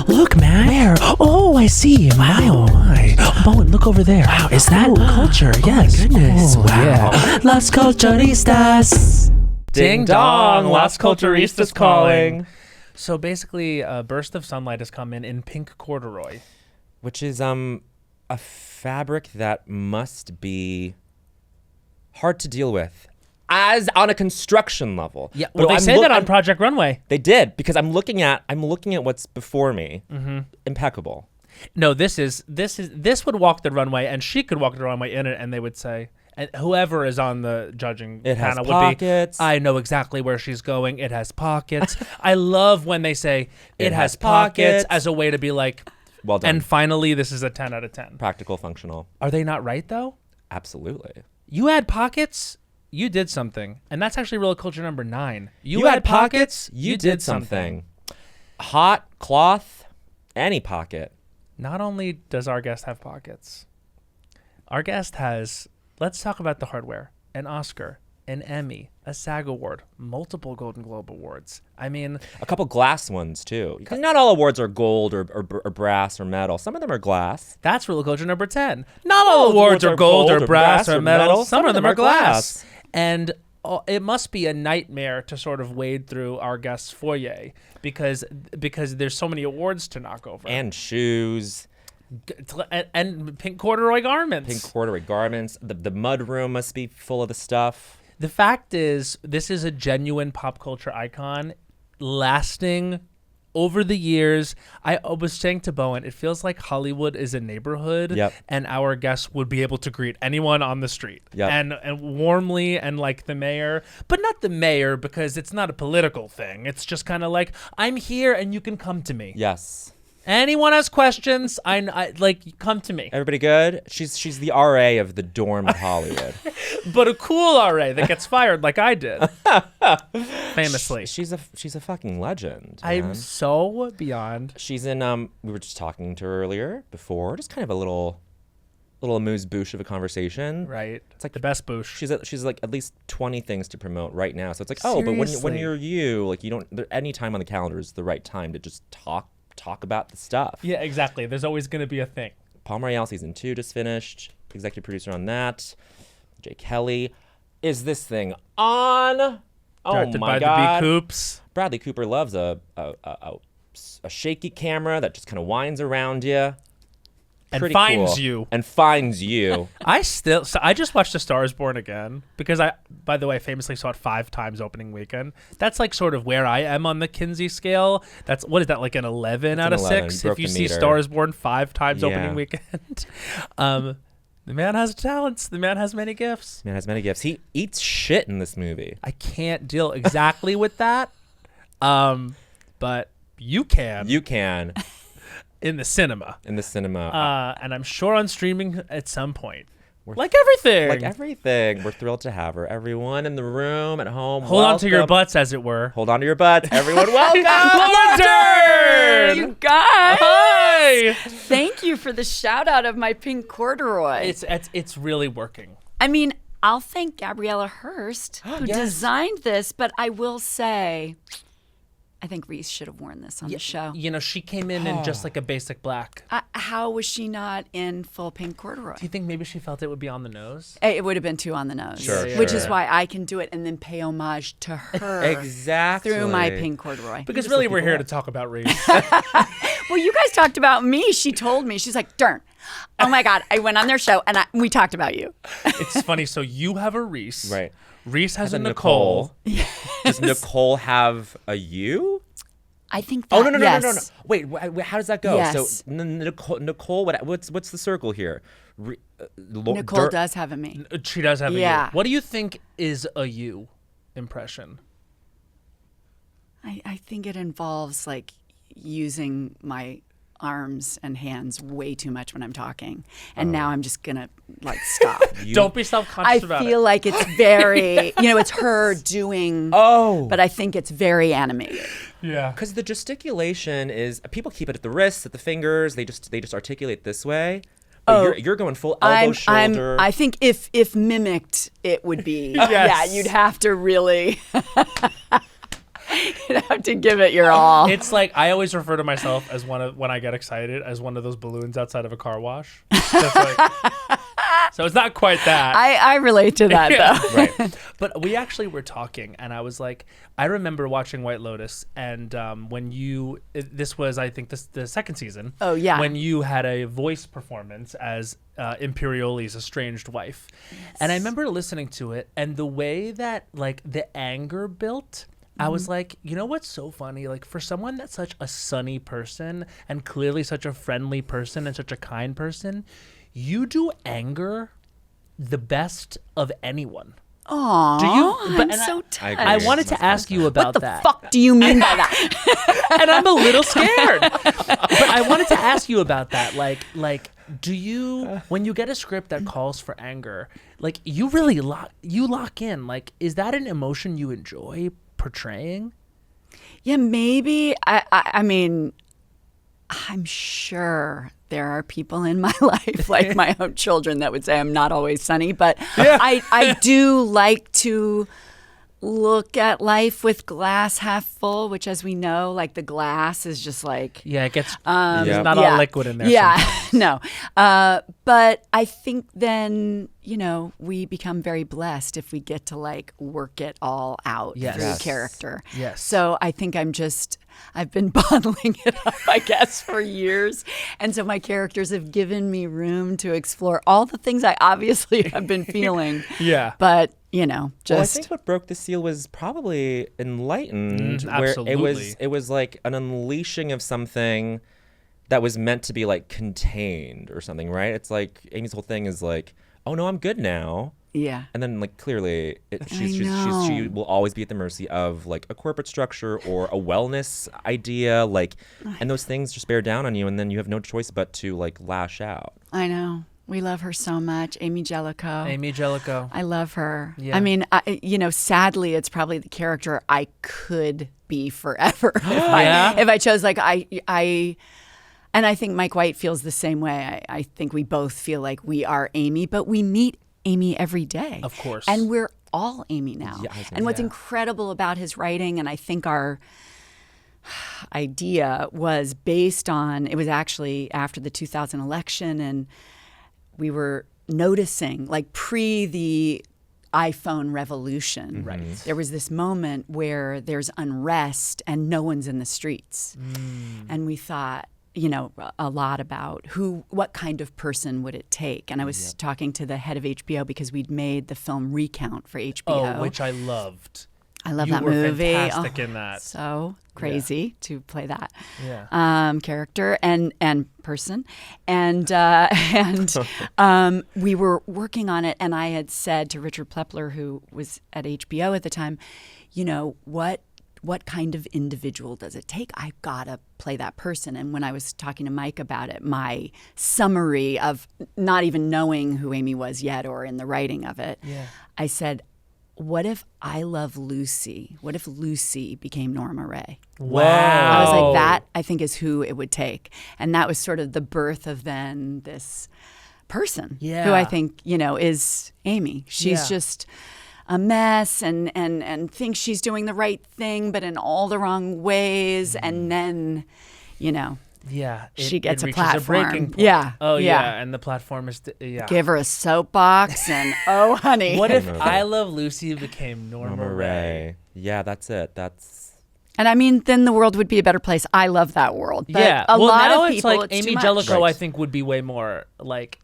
Look, man. Where? Oh, I see. Wow. Oh, my. Bowen, look over there. Wow, is that culture? Yes. My goodness. Oh, wow. Yeah. Las Culturistas. Ding dong, Las Culturistas calling. So basically, a burst of sunlight has come in pink corduroy. Which is a fabric that must be hard to deal with. As on a construction level. Yeah, well, they say that on Project Runway. They did, because I'm looking at what's before me. Mm-hmm. Impeccable. No, this would walk the runway, and she could walk the runway in it, and they would say, and whoever is on the judging panel would be, I know exactly where she's going. It has pockets. I love when they say it has pockets as a way to be like, well done. And finally, this is a 10 out of 10. Practical, functional. Are they not right though? Absolutely. You had pockets. You did something. And that's actually real culture number 9. You had pockets. You did something. Hot cloth, any pocket. Not only does our guest have pockets, our guest has, let's talk about the hardware, an Oscar, an Emmy, a SAG Award, multiple Golden Globe Awards. I mean, a couple glass ones too. Because not all awards are gold or brass or metal. Some of them are glass. That's real culture number 10. Not all awards are gold or brass or metal. Some of them are glass. And it must be a nightmare to sort of wade through our guest's foyer because there's so many awards to knock over. And shoes. And pink corduroy garments. Pink corduroy garments. The mud room must be full of the stuff. The fact is, this is a genuine pop culture icon lasting over the years. I was saying to Bowen, it feels like Hollywood is a neighborhood, and our guests would be able to greet anyone on the street and warmly, and like the mayor, but not the mayor because it's not a political thing. It's just kind of like, I'm here and you can come to me. Yes. Anyone has questions, I like, come to me. Everybody good? She's the RA of the dorm of Hollywood. But a cool RA that gets fired like I did. Famously. She's a fucking legend. I'm man. so beyond. She's in we were just talking to her earlier before, just kind of a little amuse-bouche of a conversation. Right. It's like the best bouche. She's like at least 20 things to promote right now. So it's like, Seriously? but when you're you, like you don't, any time on the calendar is the right time to just talk about the stuff. Yeah, exactly. There's always going to be a thing. Royale season 2 just finished. Executive producer on that. Jay Kelly. Is this thing on? Directed my by God. the B. Coops. Bradley Cooper loves a shaky camera that just kind of winds around you. And Pretty finds cool. you. And finds you. I just watched A Star is Born again because I, by the way, famously saw it 5 times opening weekend. That's like sort of where I am on the Kinsey scale. That's, what is that, like an 11 out of 6? If you see Star is Born 5 times opening weekend. The man has talents. The man has many gifts. He eats shit in this movie. I can't deal exactly with that. But you can. You can. In the cinema. And I'm sure on streaming at some point. Like everything. We're thrilled to have her. Everyone in the room, at home, Hold on to your butts, as it were. Hold on to your butts. Everyone, welcome. Laura Dern! You guys. Hi! Thank you for the shout out of my pink corduroy. It's really working. I mean, I'll thank Gabriella Hurst, who designed this, but I will say, I think Reese should have worn this on the show. You know, she came in just like a basic black. How was she not in full pink corduroy? Do you think maybe she felt it would be on the nose? It would have been too on the nose. Sure. Which is why I can do it and then pay homage to her. Exactly. Through my pink corduroy. Because really we're here to talk about Reese. Well, you guys talked about me. She told me. She's like, Dern. Oh my God. I went on their show and we talked about you. It's funny. So you have a Reese. Right. Reese has a Nicole. Does Nicole have a you? I think that, no. Wait, how does that go? Yes. So Nicole, what's the circle here? Nicole does have a me. She does have a Yeah. you. What do you think is a you impression? I think it involves like using my arms and hands way too much when I'm talking. And now I'm just going to like stop. Don't be self-conscious about it. I feel like it's very, it's her doing, but I think it's very animated. Yeah. Because the gesticulation is, people keep it at the wrists, at the fingers. They just articulate this way. But you're going full elbow, shoulder. I think if mimicked, it would be, yeah, you'd have to really. You have to give it your all. It's like I always refer to myself as when I get excited as one of those balloons outside of a car wash. Just like, so it's not quite that. I relate to that though. Right. But we actually were talking, and I was like, I remember watching White Lotus, and this was, I think, the second season. Oh, yeah. When you had a voice performance as Imperioli's estranged wife. Yes. And I remember listening to it, and the way that, like, the anger built, I was like, you know what's so funny? Like, for someone that's such a sunny person and clearly such a friendly person and such a kind person, you do anger the best of anyone. Aww, do you? I'm so touched. I wanted to ask you about what that. What the fuck do you mean by that? And I'm a little scared. But I wanted to ask you about that. Like, do you, when you get a script that calls for anger, like, you really lock in? Like, is that an emotion you enjoy portraying? Yeah, maybe. I mean, I'm sure there are people in my life, like my own children, that would say I'm not always sunny, but I do like to look at life with glass half full, which, as we know, like, the glass is just like, it gets there's not all liquid in there. Yeah, no. But I think then, we become very blessed if we get to, like, work it all out through character. Yes. So I think I've been bottling it up, I guess, for years. And so my characters have given me room to explore all the things I obviously have been feeling. Yeah. But, Well, I think what broke the seal was probably Enlightened, where it was like an unleashing of something that was meant to be, like, contained or something, right? It's like Amy's whole thing is like, oh no, I'm good now. Yeah. And then, like, clearly she will always be at the mercy of, like, a corporate structure or a wellness idea, like, and those things just bear down on you, and then you have no choice but to, like, lash out. I know. We love her so much. Amy Jellicoe. I love her. Yeah. I mean, sadly, it's probably the character I could be forever if I chose. Like, and I think Mike White feels the same way. I think we both feel like we are Amy, but we meet Amy every day. Of course. And we're all Amy now. Yeah, and what's incredible about his writing, and I think our idea was based on, it was actually after the 2000 election, and we were noticing, like, pre the iPhone revolution, right, there was this moment where there's unrest and no one's in the streets. And we thought, a lot about what kind of person would it take. And I was talking to the head of HBO because we'd made the film Recount for HBO. Which I loved. I love you that were movie. Fantastic in that. So crazy to play that character and person. And we were working on it, and I had said to Richard Plepler, who was at HBO at the time, what kind of individual does it take? I've got to play that person. And when I was talking to Mike about it, my summary of not even knowing who Amy was yet or in the writing of it, I said, what if I Love Lucy? What if Lucy became Norma Ray? Wow. I was like, that, I think, is who it would take. And that was sort of the birth of then this person who I think, is Amy. She's just a mess and thinks she's doing the right thing, but in all the wrong ways. And then, she gets a platform. Breaking point. Yeah. Oh, yeah. And the platform is, give her a soapbox and, oh, honey. What if I Love Lucy became Norma Ray? Yeah, that's it. And I mean, then the world would be a better place. I love that world. But a lot now of people, it's like Amy Jellicoe, Right. I think, would be way more like.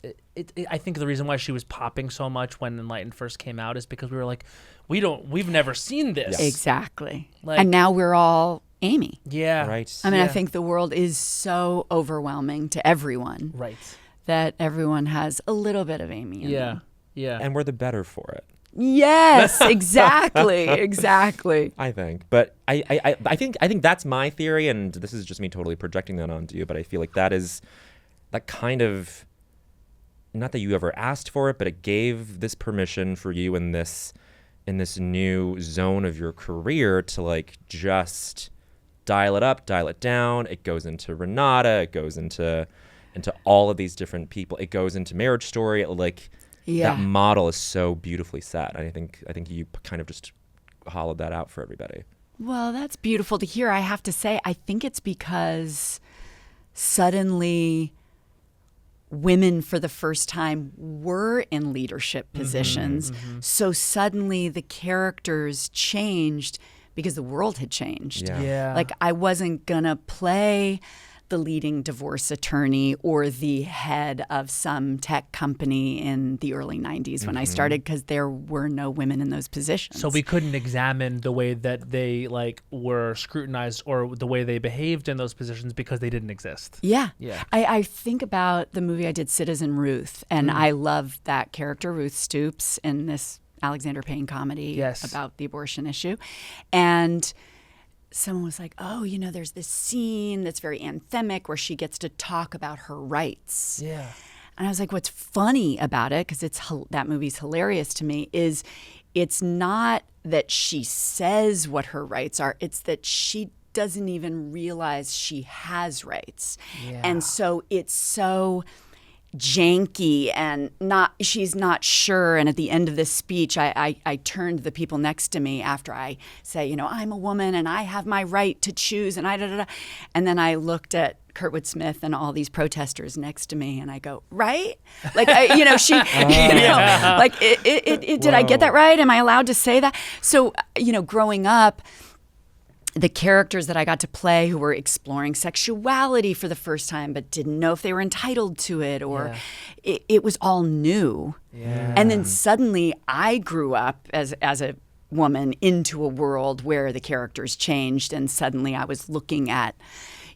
I think the reason why she was popping so much when Enlightened first came out is because we were like, we've never seen this. Exactly. Like, and now we're all Amy. Yeah. Right. I mean, I think the world is so overwhelming to everyone. Right. That everyone has a little bit of Amy in them. Yeah. And we're the better for it. Yes, exactly. I think. But I think that's my theory, and this is just me totally projecting that onto you, but I feel like that kind of, not that you ever asked for it, but it gave this permission for you in this new zone of your career to, like, just dial it up, dial it down. It goes into Renata, it goes into all of these different people. It goes into Marriage Story. That model is so beautifully set. I think you kind of just hollowed that out for everybody. Well, that's beautiful to hear. I have to say, I think it's because suddenly women for the first time were in leadership positions. So suddenly the characters changed because the world had changed. Like I wasn't going to play the leading divorce attorney or the head of some tech company in the early 90s when I started, because there were no women in those positions. So we couldn't examine the way that they like were scrutinized or the way they behaved in those positions because they didn't exist. Yeah. I think about the movie I did, Citizen Ruth, and I love that character, Ruth Stoops, in this Alexander Payne comedy about the abortion issue. And someone was like, oh, you know, there's this scene that's very anthemic where she gets to talk about her rights. Yeah. And I was like, what's funny about it, because that movie's hilarious to me, is it's not that she says what her rights are, it's that she doesn't even realize she has rights. And so it's so janky and she's not sure. And at the end of this speech, I turned to the people next to me after I say, you know, I'm a woman and I have my right to choose, and and then I looked at Kurtwood Smith and all these protesters next to me, and I go, right? Like, she, like, did I get that right? Am I allowed to say that? So, growing up, the characters that I got to play who were exploring sexuality for the first time but didn't know if they were entitled to it, or it was all new. And then suddenly I grew up as a woman into a world where the characters changed, and suddenly I was looking at,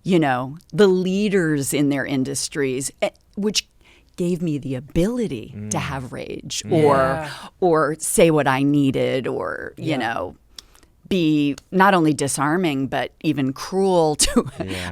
the leaders in their industries, which gave me the ability to have rage or say what I needed, or, be not only disarming but even cruel to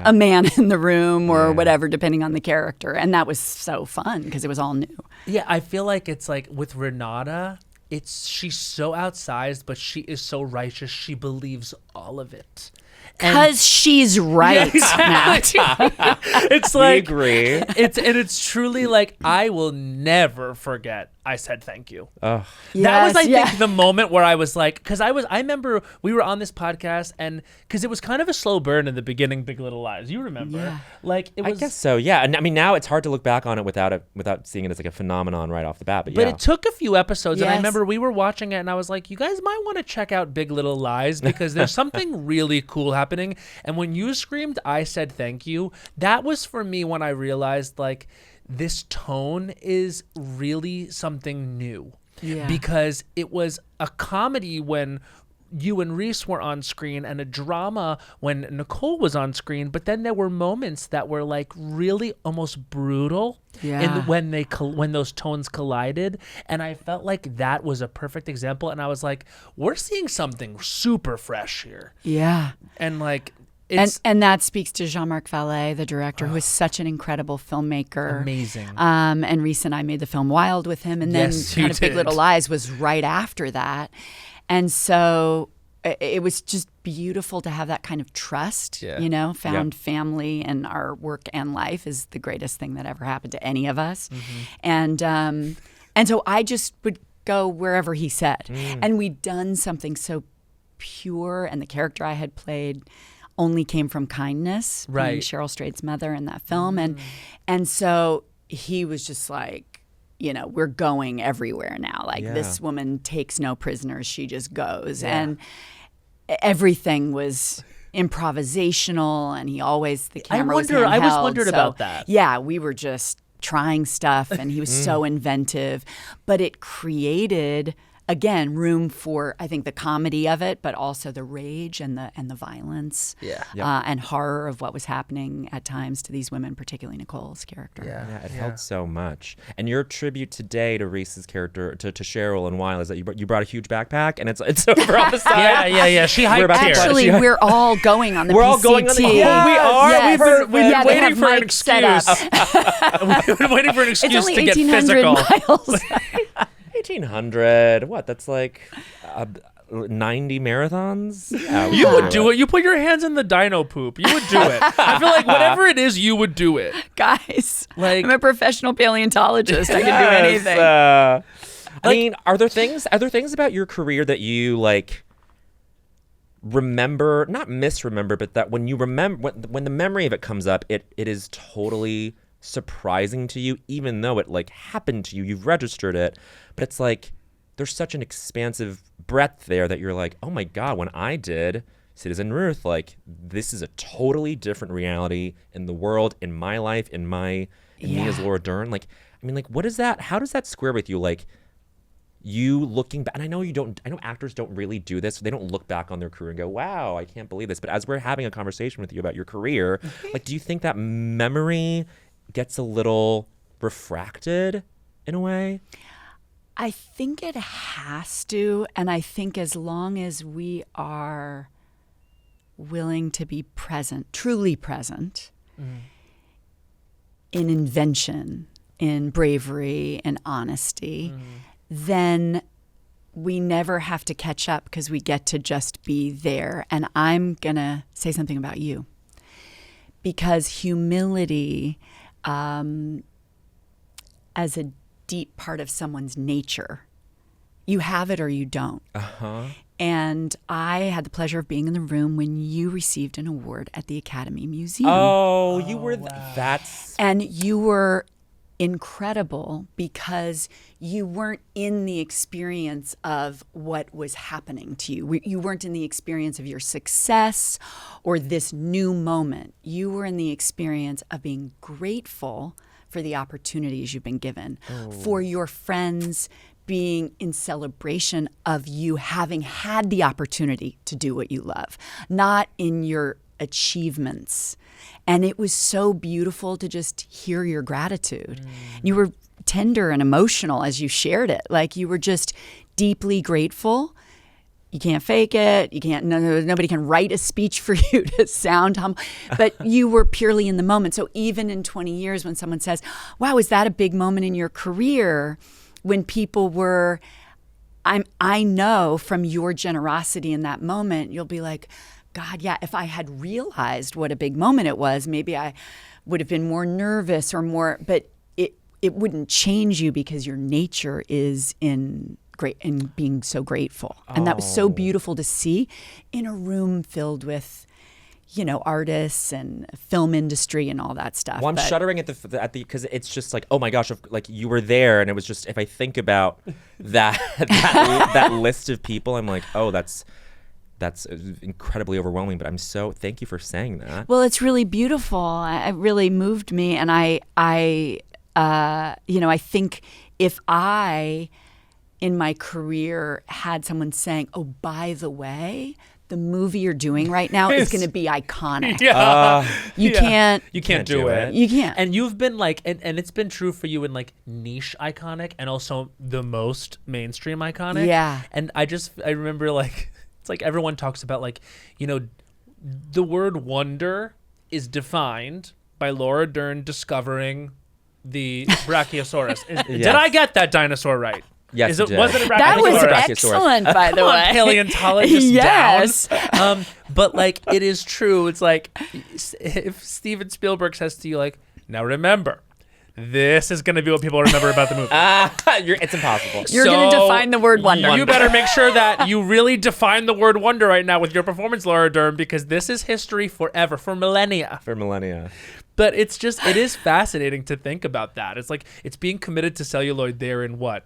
a man in the room or whatever, depending on the character. And that was so fun because it was all new. Yeah, I feel like it's like with Renata, she's so outsized, but she is so righteous. She believes all of it. Because she's right, Matt. It's like, we agree. It's truly like, I will never forget I said thank you. Oh. That was, I think, the moment where I was like, because I remember we were on this podcast, and because it was kind of a slow burn in the beginning, Big Little Lies. You remember? Yeah. Like, it was. I guess so, yeah. And I mean, now it's hard to look back on it without seeing it as like a phenomenon right off the bat. But it took a few episodes, and I remember we were watching it, and I was like, you guys might want to check out Big Little Lies, because there's something really cool happening. And when you screamed, I said thank you, that was for me when I realized, like, this tone is really something new. Because it was a comedy when you and Reese were on screen, and a drama when Nicole was on screen, but then there were moments that were like really almost brutal when those tones collided, and I felt like that was a perfect example, and I was like, we're seeing something super fresh here. And like, and that speaks to Jean-Marc Vall, the director, who is such an incredible filmmaker. Amazing. And Reese and I made the film Wild with him, and then kind of Big Little Lies was right after that. And so it was just beautiful to have that kind of trust, found family in our work and life is the greatest thing that ever happened to any of us. And so I just would go wherever he said. And we'd done something so pure, and the character I had played only came from kindness, playing Cheryl Strayed's mother in that film. And so he was just like, we're going everywhere now. Like, this woman takes no prisoners. She just goes. And everything was improvisational, and the camera was handheld. I always wondered about that. Yeah, we were just trying stuff, and he was so inventive. But it created, again, room for, I think, the comedy of it, but also the rage and the violence and horror of what was happening at times to these women, particularly Nicole's character. It held so much. And your tribute today to Reese's character, to Cheryl and Weil, is that you brought a huge backpack, and it's over on the side. She hiked Actually, we're all going on the PCT. We're all going on the we are. Yes. We've been waiting for an excuse. We've been waiting for an excuse to get physical. Miles. 1,800. What? That's like 90 marathons. You would do it. You put your hands in the dino poop. You would do it. I feel like whatever it is, you would do it. Guys, like, I'm a professional paleontologist. I can do anything. I mean, are there things about your career that you like not misremember, but that when you remember, when the memory of it comes up, it is totally surprising to you, even though it like happened to you, you've registered it, but it's like there's such an expansive breadth there that you're like, oh my God, when I did Citizen Ruth, like this is a totally different reality in the world, in my life, in me as Laura Dern. Like, I mean, like, what is that? How does that square with you? Like, you looking back, and I know actors don't really do this. So they don't look back on their career and go, wow, I can't believe this. But as we're having a conversation with you about your career, like, do you think that memory gets a little refracted in a way? I think it has to. And I think as long as we are willing to be present, truly present, in invention, in bravery, and honesty, then we never have to catch up because we get to just be there. And I'm going to say something about you. Because humility, as a deep part of someone's nature, you have it or you don't. And I had the pleasure of being in the room when you received an award at the Academy Museum. Oh, you were that's... And you were incredible because you weren't in the experience of what was happening to you. You weren't in the experience of your success or this new moment. You were in the experience of being grateful for the opportunities you've been given, for your friends being in celebration of you having had the opportunity to do what you love, not in your achievements. And it was so beautiful to just hear your gratitude. You were tender and emotional as you shared it. Like you were just deeply grateful. You can't fake it. You can't. Nobody can write a speech for you to sound humble. But you were purely in the moment. So even in 20 years, when someone says, "Wow, is that a big moment in your career?" When people were, I know from your generosity in that moment, you'll be like, God, yeah, if I had realized what a big moment it was, maybe I would have been more nervous or more, but it wouldn't change you because your nature is in being so grateful. And that was so beautiful to see in a room filled with, artists and film industry and all that stuff. Well, I'm shuddering at the because it's just like, oh my gosh, like you were there, and it was just, if I think about that list of people, I'm like, oh, that's incredibly overwhelming. But thank you for saying that. Well, it's really beautiful. It really moved me, and I think if I, in my career, had someone saying, oh, by the way, the movie you're doing right now is going to be iconic. You can't do it. You can't. And you've been like, and it's been true for you in like niche iconic and also the most mainstream iconic. Yeah. And I remember like, it's like everyone talks about like, the word wonder is defined by Laura Dern discovering the Brachiosaurus. Did I get that dinosaur right? Yes, was it a Brachiosaurus? That was excellent, by the way. Paleontologist yes. down. But like, it is true. It's like, if Steven Spielberg says to you, like, now remember, this is going to be what people remember about the movie. It's impossible. You're going to define the word wonder. You better make sure that you really define the word wonder right now with your performance, Laura Dern, because this is history forever, for millennia. But it is fascinating to think about that. It's like, it's being committed to celluloid there in what?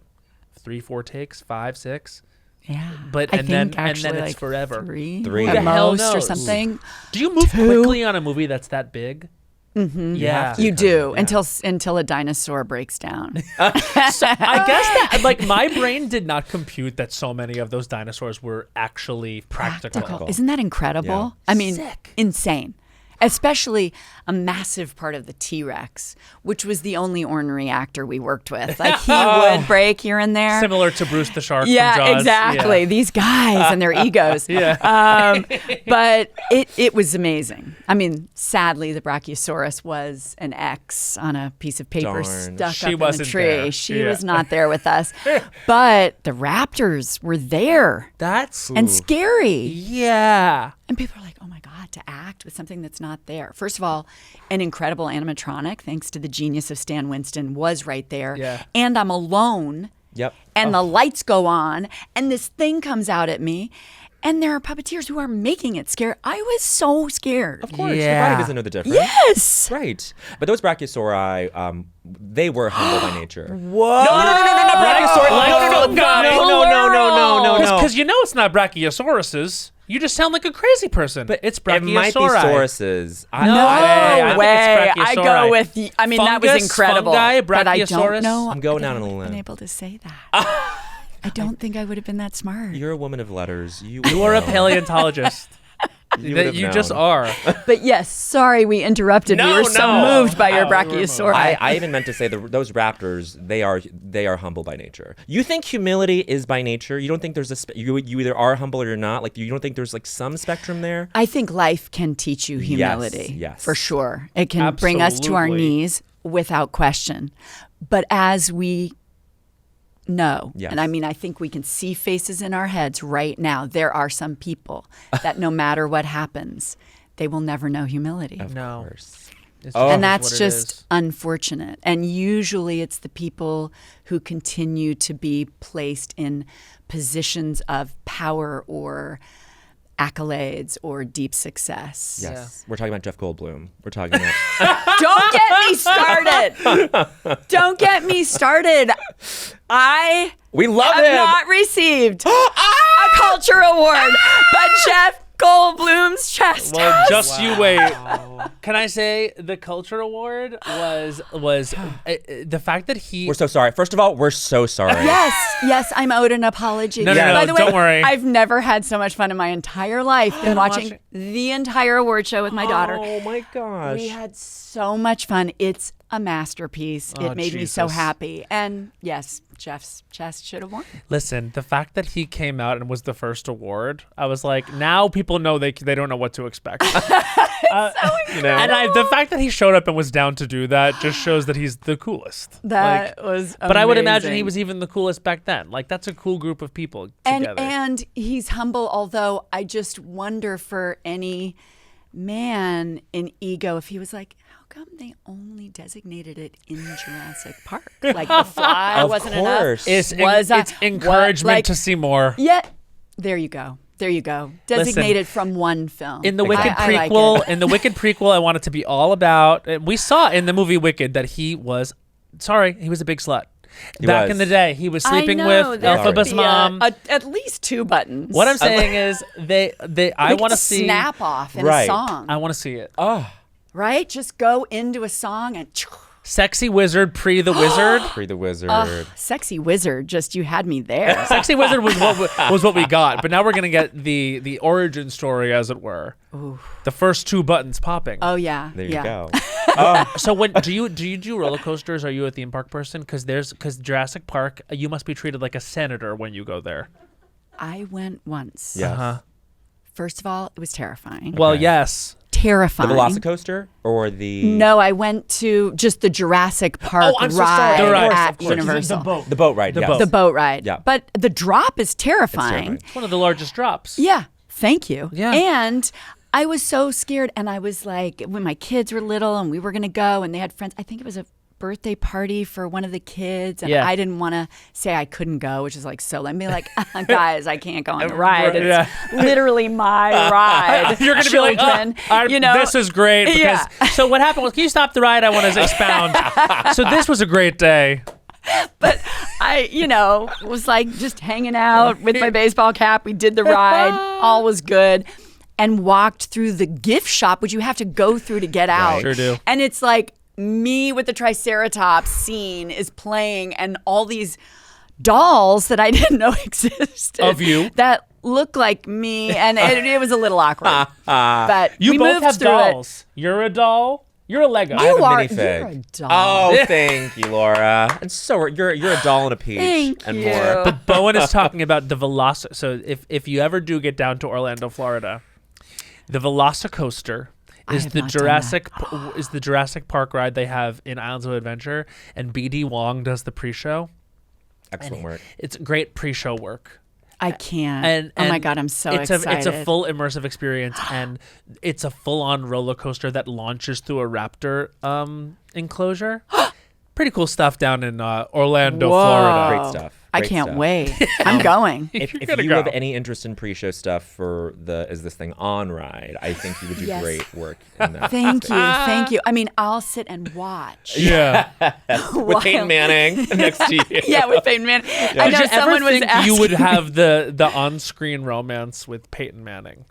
3-4 takes, 5, 6. Yeah, and then it's like forever. 3 at most or something. Do you move quickly on a movie that's that big? Mm-hmm. Yeah, you do until a dinosaur breaks down. So I guess that like my brain did not compute that so many of those dinosaurs were actually practical. Isn't that incredible? Yeah. I mean, sick. Insane. Especially a massive part of the T-Rex, which was the only ornery actor we worked with. Like he would break here and there. Similar to Bruce the Shark from Yeah, Jaws. exactly. Yeah. These guys and their egos. But it was amazing. I mean, sadly, the Brachiosaurus was an X on a piece of paper stuck up in the tree. There. She was not there with us. But the raptors were there. And scary. Yeah. And people are like, oh my God, to act with something that's not there. First of all, an incredible animatronic, thanks to the genius of Stan Winston, was right there. Yeah. And I'm alone. Yep. And the lights go on, and this thing comes out at me. And there are puppeteers who are making it scary. I was so scared. Of course, Yeah. your body doesn't know the difference. Yes. Right. But those Brachiosaurii, they were humble by nature. Whoa. No, Brachiosaurus. No. Because you know it's not Brachiosauruses. You just sound like a crazy person. But it's Brachiosauri. It might be sauruses. No way. I I go with the, I mean, that was incredible. Fungi, but I don't know. I'm going out I on a wouldn't have limb. been able to say that. I don't think I would have been that smart. You're a woman of letters. You are a paleontologist. You just are. But yes, sorry we interrupted. We were so moved by your Brachiosauri. I even meant to say those raptors, they are humble by nature. You think humility is by nature? You don't think there's you either are humble or you're not? Like you don't think there's like some spectrum there? I think life can teach you humility. Yes. For sure. It can bring us to our knees without question. But as we know, and I mean, I think we can see faces in our heads right now. There are some people that no matter what happens, they will never know humility. Of course. And that's just unfortunate. And usually it's the people who continue to be placed in positions of power or accolades or deep success. Yes. We're talking about Jeff Goldblum. We're talking about... Don't get me started. Don't get me started. We love have him. not received a culture award, but Jeff Goldblum's chest. Well, just you wait. Can I say the culture award was the fact that he... We're so sorry. First of all, we're so sorry. Yes, I'm owed an apology. No, By the way, don't worry. I've never had so much fun in my entire life than watching the entire award show with my daughter. Oh my gosh. We had so much fun. It's a masterpiece. It made me so happy. And yes, Jeff's chest should have won. Listen, the fact that he came out and was the first award, I was like, now people know they don't know what to expect. And the fact that he showed up and was down to do that just shows that he's the coolest. That was amazing. But I would imagine he was even the coolest back then. Like, that's a cool group of people together. And he's humble, although I just wonder for any man in ego if he was like, how come they only designated it in Jurassic Park? Like the fly wasn't enough. It's encouragement to see more. Yeah, there you go. Designated from one film. In the Wicked prequel, I want it to be all about. We saw in the movie Wicked that he was a big slut. Back in the day, he was sleeping with Elphaba's mom. At least 2 buttons. What I'm saying is, I want to see snap off in a song. I want to see it. Right? Just go into a song and. Sexy Wizard, Pre the Wizard. Pre the Wizard. Sexy Wizard, just you had me there. Sexy Wizard was what we got, but now we're gonna get the origin story, as it were. Ooh. The first 2 buttons popping. Oh yeah. There you go. So when do you do roller coasters? Are you a theme park person? Because Jurassic Park, you must be treated like a senator when you go there. I went once. Yes. First of all, it was terrifying. Well, yes. Terrifying. The Velocicoaster or the... No, I went to just the Jurassic Park ride at Universal. The boat ride, The boat ride. Yeah. But the drop is terrifying. It's one of the largest drops. Yeah. Thank you. Yeah. And I was so scared. And I was like, when my kids were little and we were going to go and they had friends, I think it was a birthday party for one of the kids, and I didn't want to say I couldn't go, which is like, so let me like, guys, I can't go on the ride. It's literally my ride. You're gonna be like, this is great. Because, so what happened was, can you stop the ride? I want to expound. So this was a great day. But I, was like just hanging out with my baseball cap. We did the ride. All was good. And walked through the gift shop, which you have to go through to get out. Sure do. And it's like, me with the Triceratops scene is playing, and all these dolls that I didn't know existed of you that look like me, and it was a little awkward. But you we both moved have through dolls. You're a doll. You're a Lego. I have a minifig. You're a doll. Oh, thank you, Laura. And so you're a doll and a peach. Thank and you. more. But Bowen is talking about the Velocicoaster. So if you ever do get down to Orlando, Florida, the Velocicoaster is the Jurassic Park ride they have in Islands of Adventure, and BD Wong does the pre-show. Excellent work. It's great pre-show work. I can't. And oh my God, I'm so excited. It's a full immersive experience, and it's a full-on roller coaster that launches through a raptor enclosure. Pretty cool stuff down in Orlando, Florida. Great stuff. I can't wait. I'm going. If you have any interest in pre-show stuff for the Is This Thing On ride, I think you would do great work in that. Thank you. I mean, I'll sit and watch. Yeah. With Peyton Manning next to you. Yeah, with Peyton Manning. I know Did you someone ever was think asking. you would have the on-screen romance with Peyton Manning?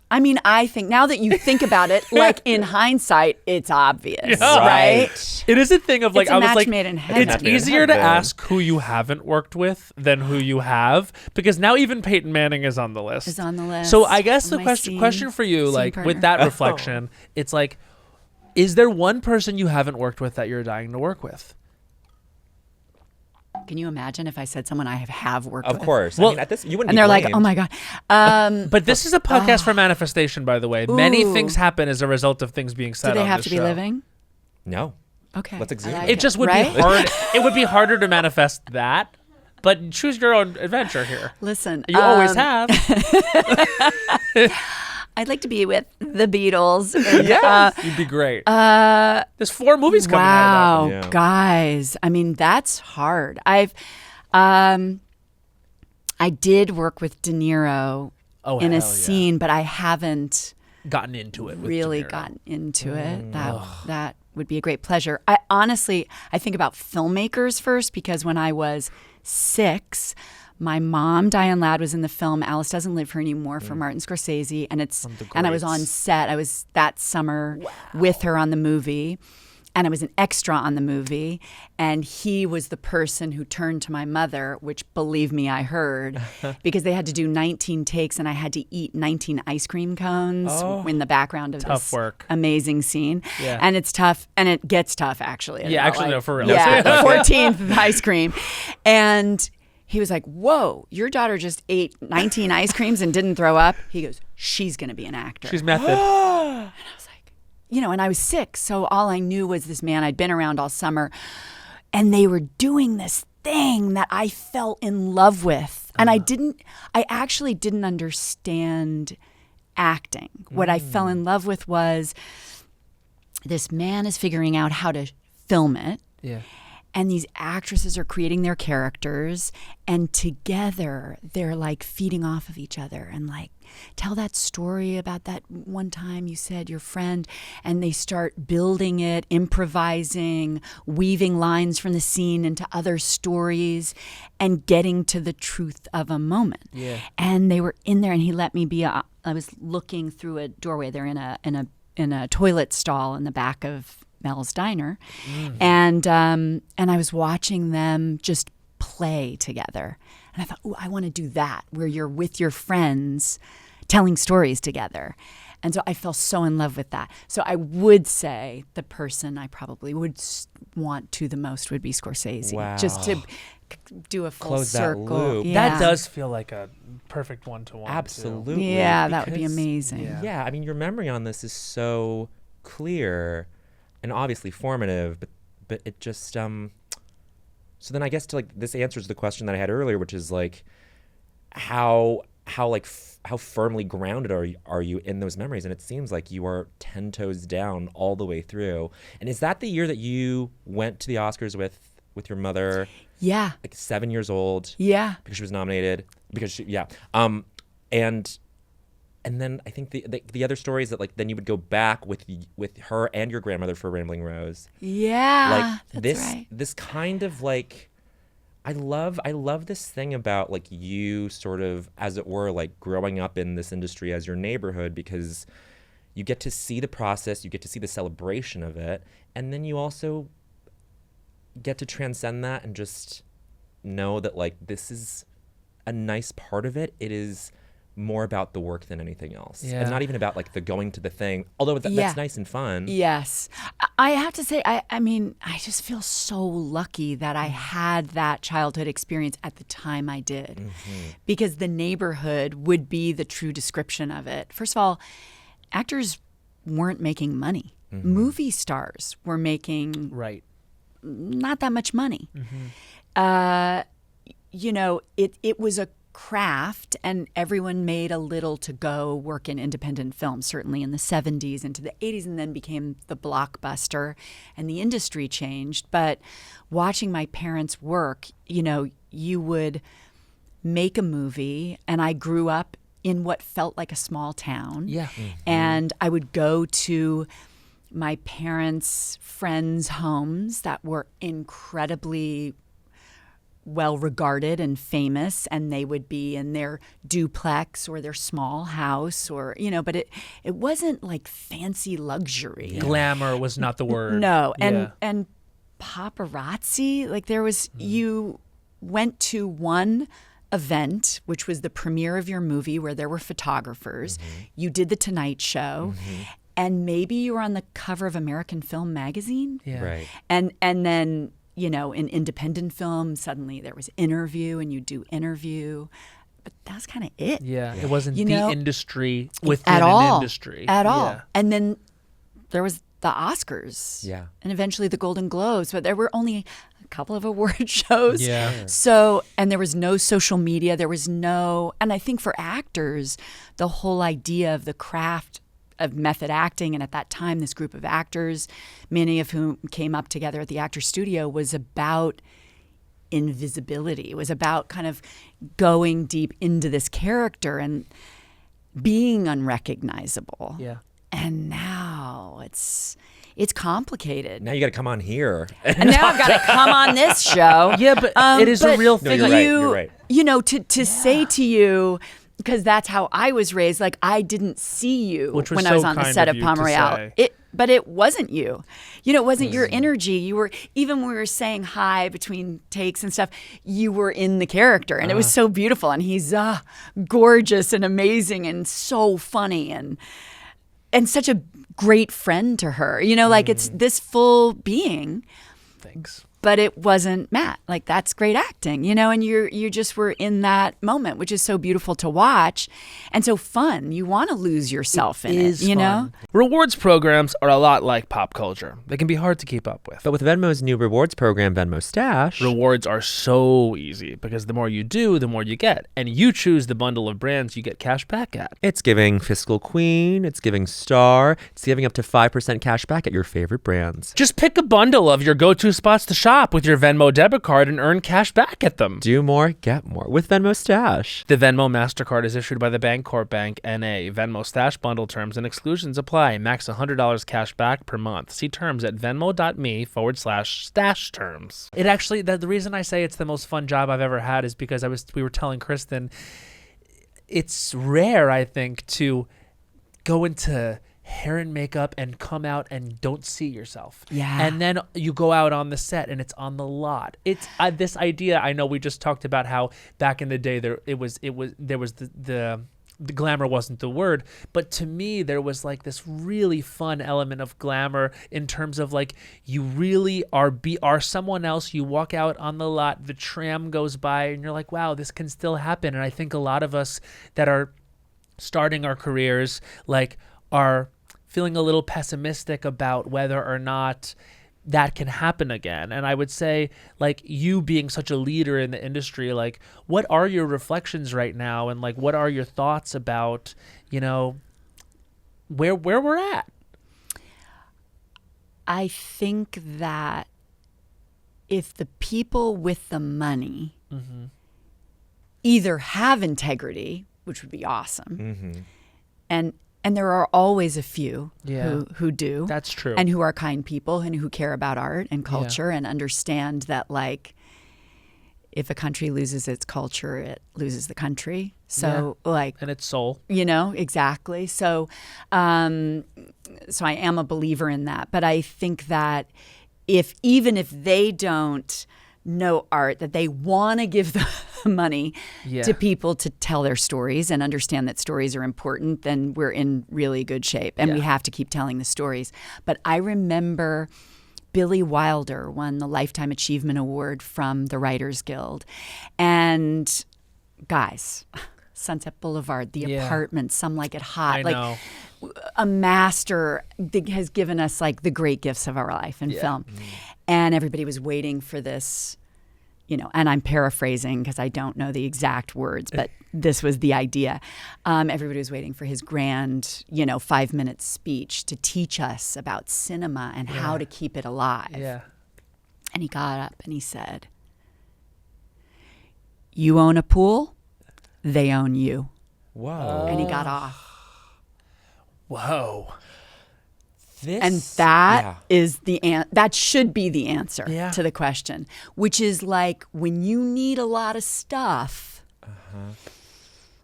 I mean, I think now that you think about it, like in hindsight, it's obvious, right? It is a thing of like, It's a I was match like, made in heaven. it's easier to ask who you haven't worked with than who you have, because now even Peyton Manning is on the list. Is on the list. So I guess the My question for you, scene like partner. with that reflection, it's like, is there one person you haven't worked with that you're dying to work with? Can you imagine if I said someone I have worked with? Of course. Well, I mean, at this, you wouldn't And be they're like, blamed. oh my God. But this is a podcast for manifestation, by the way. Many things happen as a result of things being said Do they on have this to be show. living? No. Okay. Let's exhume I it. It just would Right? be hard. It would be harder to manifest that, but choose your own adventure here. Listen. You always have. I'd like to be with the Beatles. You'd be great. There's 4 movies coming out of that. Wow, Yeah. guys. I mean, that's hard. I did work with De Niro in a scene, but I haven't Gotten into it. With really De Niro. gotten into it. That would be a great pleasure. I honestly think about filmmakers first, because when I was 6, my mom, Diane Ladd, was in the film Alice Doesn't Live Here Anymore for Martin Scorsese, and I was on set. I was that summer with her on the movie, and I was an extra on the movie, and he was the person who turned to my mother, which, believe me, I heard, because they had to do 19 takes, and I had to eat 19 ice cream cones in the background of Tough this work. amazing scene. Yeah. And it's tough, and it gets tough, actually. Yeah, actually, no, for real. Yeah, 14th ice cream. And he was like, whoa, your daughter just ate 19 ice creams and didn't throw up? He goes, she's going to be an actor. She's method. And I was like, and I was 6, so all I knew was this man I'd been around all summer, and they were doing this thing that I fell in love with. And I actually didn't understand acting. What I fell in love with was this man is figuring out how to film it. Yeah. And these actresses are creating their characters, and together they're like feeding off of each other and like, tell that story about that one time you said your friend, and they start building it, improvising, weaving lines from the scene into other stories, and getting to the truth of a moment. Yeah. And they were in there, and he let me be. I was looking through a doorway. They're in a toilet stall in the back of Mel's Diner, and I was watching them just play together, and I thought, "Ooh, I want to do that, where you're with your friends, telling stories together." And so I fell so in love with that. So I would say the person I probably would want to the most would be Scorsese, just to do a full Close that circle. loop. Yeah. That does feel like a perfect one-to-one. Absolutely. Yeah, that would be because- amazing. Yeah, I mean, your memory on this is so clear and obviously formative, but it just so then I guess this answers the question that I had earlier, which is like how firmly grounded are you in those memories? And it seems like you are 10 toes down all the way through. And is that the year that you went to the Oscars with your mother? Yeah. Like 7 years old. Yeah. Because she was nominated. And then I think the other story is that like then you would go back with her and your grandmother for Rambling Rose. Yeah. Like that's right. this kind of like I love this thing about like you sort of, as it were, like growing up in this industry as your neighborhood, because you get to see the process, you get to see the celebration of it, and then you also get to transcend that and just know that like this is a nice part of it. It is more about the work than anything else. Yeah. It's not even about like the going to the thing, although that's nice and fun. Yes. I have to say, I mean, I just feel so lucky that I had that childhood experience at the time I did, because the neighborhood would be the true description of it. First of all, actors weren't making money. Movie stars were making not that much money. It was a craft, and everyone made a little to go work in independent film, certainly in the 70s into the 80s, and then became the blockbuster, and the industry changed. But watching my parents work, you would make a movie, and I grew up in what felt like a small town. Yeah. And I would go to my parents' friends' homes that were incredibly well regarded and famous, and they would be in their duplex or their small house, or but it wasn't like fancy luxury. Yeah. Glamour was not the word. No. And paparazzi, like there was you went to one event, which was the premiere of your movie, where there were photographers. You did the Tonight Show, and maybe you were on the cover of American Film Magazine. Yeah. Right. And then in independent film, suddenly there was Interview, and you do Interview, but that's kind of it. Yeah, it wasn't the industry within at an all, industry at all. Yeah. And then there was the Oscars, and eventually the Golden Globes, but there were only a couple of award shows. Yeah. So, and there was no social media. There was no, and I think for actors, the whole idea of the craft of method acting, and at that time, this group of actors, many of whom came up together at the Actors Studio, was about invisibility. It was about kind of going deep into this character and being unrecognizable. Yeah. And now it's complicated. Now you got to come on here. And now I've got to come on this show. Yeah, but it is a real thing. No, you're right. To say to you, because that's how I was raised. Like, I didn't see you when I was on the set of Palm Royale. But it wasn't you. It wasn't your energy. You were, even when we were saying hi between takes and stuff, you were in the character. And it was so beautiful. And he's gorgeous and amazing and so funny and such a great friend to her. Like it's this full being. Thanks. But it wasn't Matt. Like, that's great acting, and you just were in that moment, which is so beautiful to watch and so fun. You want to lose yourself in it, fun. Rewards programs are a lot like pop culture. They can be hard to keep up with. But with Venmo's new rewards program, Venmo Stash, rewards are so easy because the more you do, the more you get. And you choose the bundle of brands you get cash back at. It's giving Fiscal Queen, it's giving Star, it's giving up to 5% cash back at your favorite brands. Just pick a bundle of your go-to spots to shop with your Venmo debit card and earn cash back at them. Do more, get more with Venmo Stash. The Venmo MasterCard is issued by the Bancorp Bank N.A. Venmo Stash bundle terms and exclusions apply. Max $100 cash back per month. See terms at venmo.me/stash terms. It actually, the reason I say it's the most fun job I've ever had is because we were telling Kristen, it's rare, I think, to go into hair and makeup and come out and don't see yourself. Yeah. And then you go out on the set and it's on the lot. It's this idea. I know we just talked about how back in the day there was the glamour wasn't the word, but to me there was like this really fun element of glamour in terms of like you really are someone else. You walk out on the lot, the tram goes by, and you're like, wow, this can still happen. And I think a lot of us that are starting our careers like are feeling a little pessimistic about whether or not that can happen again. And I would say, like, you being such a leader in the industry, like, what are your reflections right now? And like, what are your thoughts about, where we're at? I think that if the people with the money either have integrity, which would be awesome, and there are always a few who do. That's true. And who are kind people and who care about art and culture and understand that, like, if a country loses its culture, it loses the country. So, like... And its soul. Exactly. So I am a believer in that. But I think that even if they don't know art, that they want to give the money to people to tell their stories and understand that stories are important, then we're in really good shape. And we have to keep telling the stories. But I remember Billy Wilder won the Lifetime Achievement Award from the Writers Guild. And guys, Sunset Boulevard, The Apartment, Some Like It Hot. I know. A master has given us like the great gifts of our life in film. And everybody was waiting for this and I'm paraphrasing because I don't know the exact words, but this was the idea. Everybody was waiting for his grand, 5-minute speech to teach us about cinema and how to keep it alive. Yeah. And he got up and he said, "You own a pool, they own you." Whoa. And he got off. Whoa. And that is that should be the answer to the question, which is like when you need a lot of stuff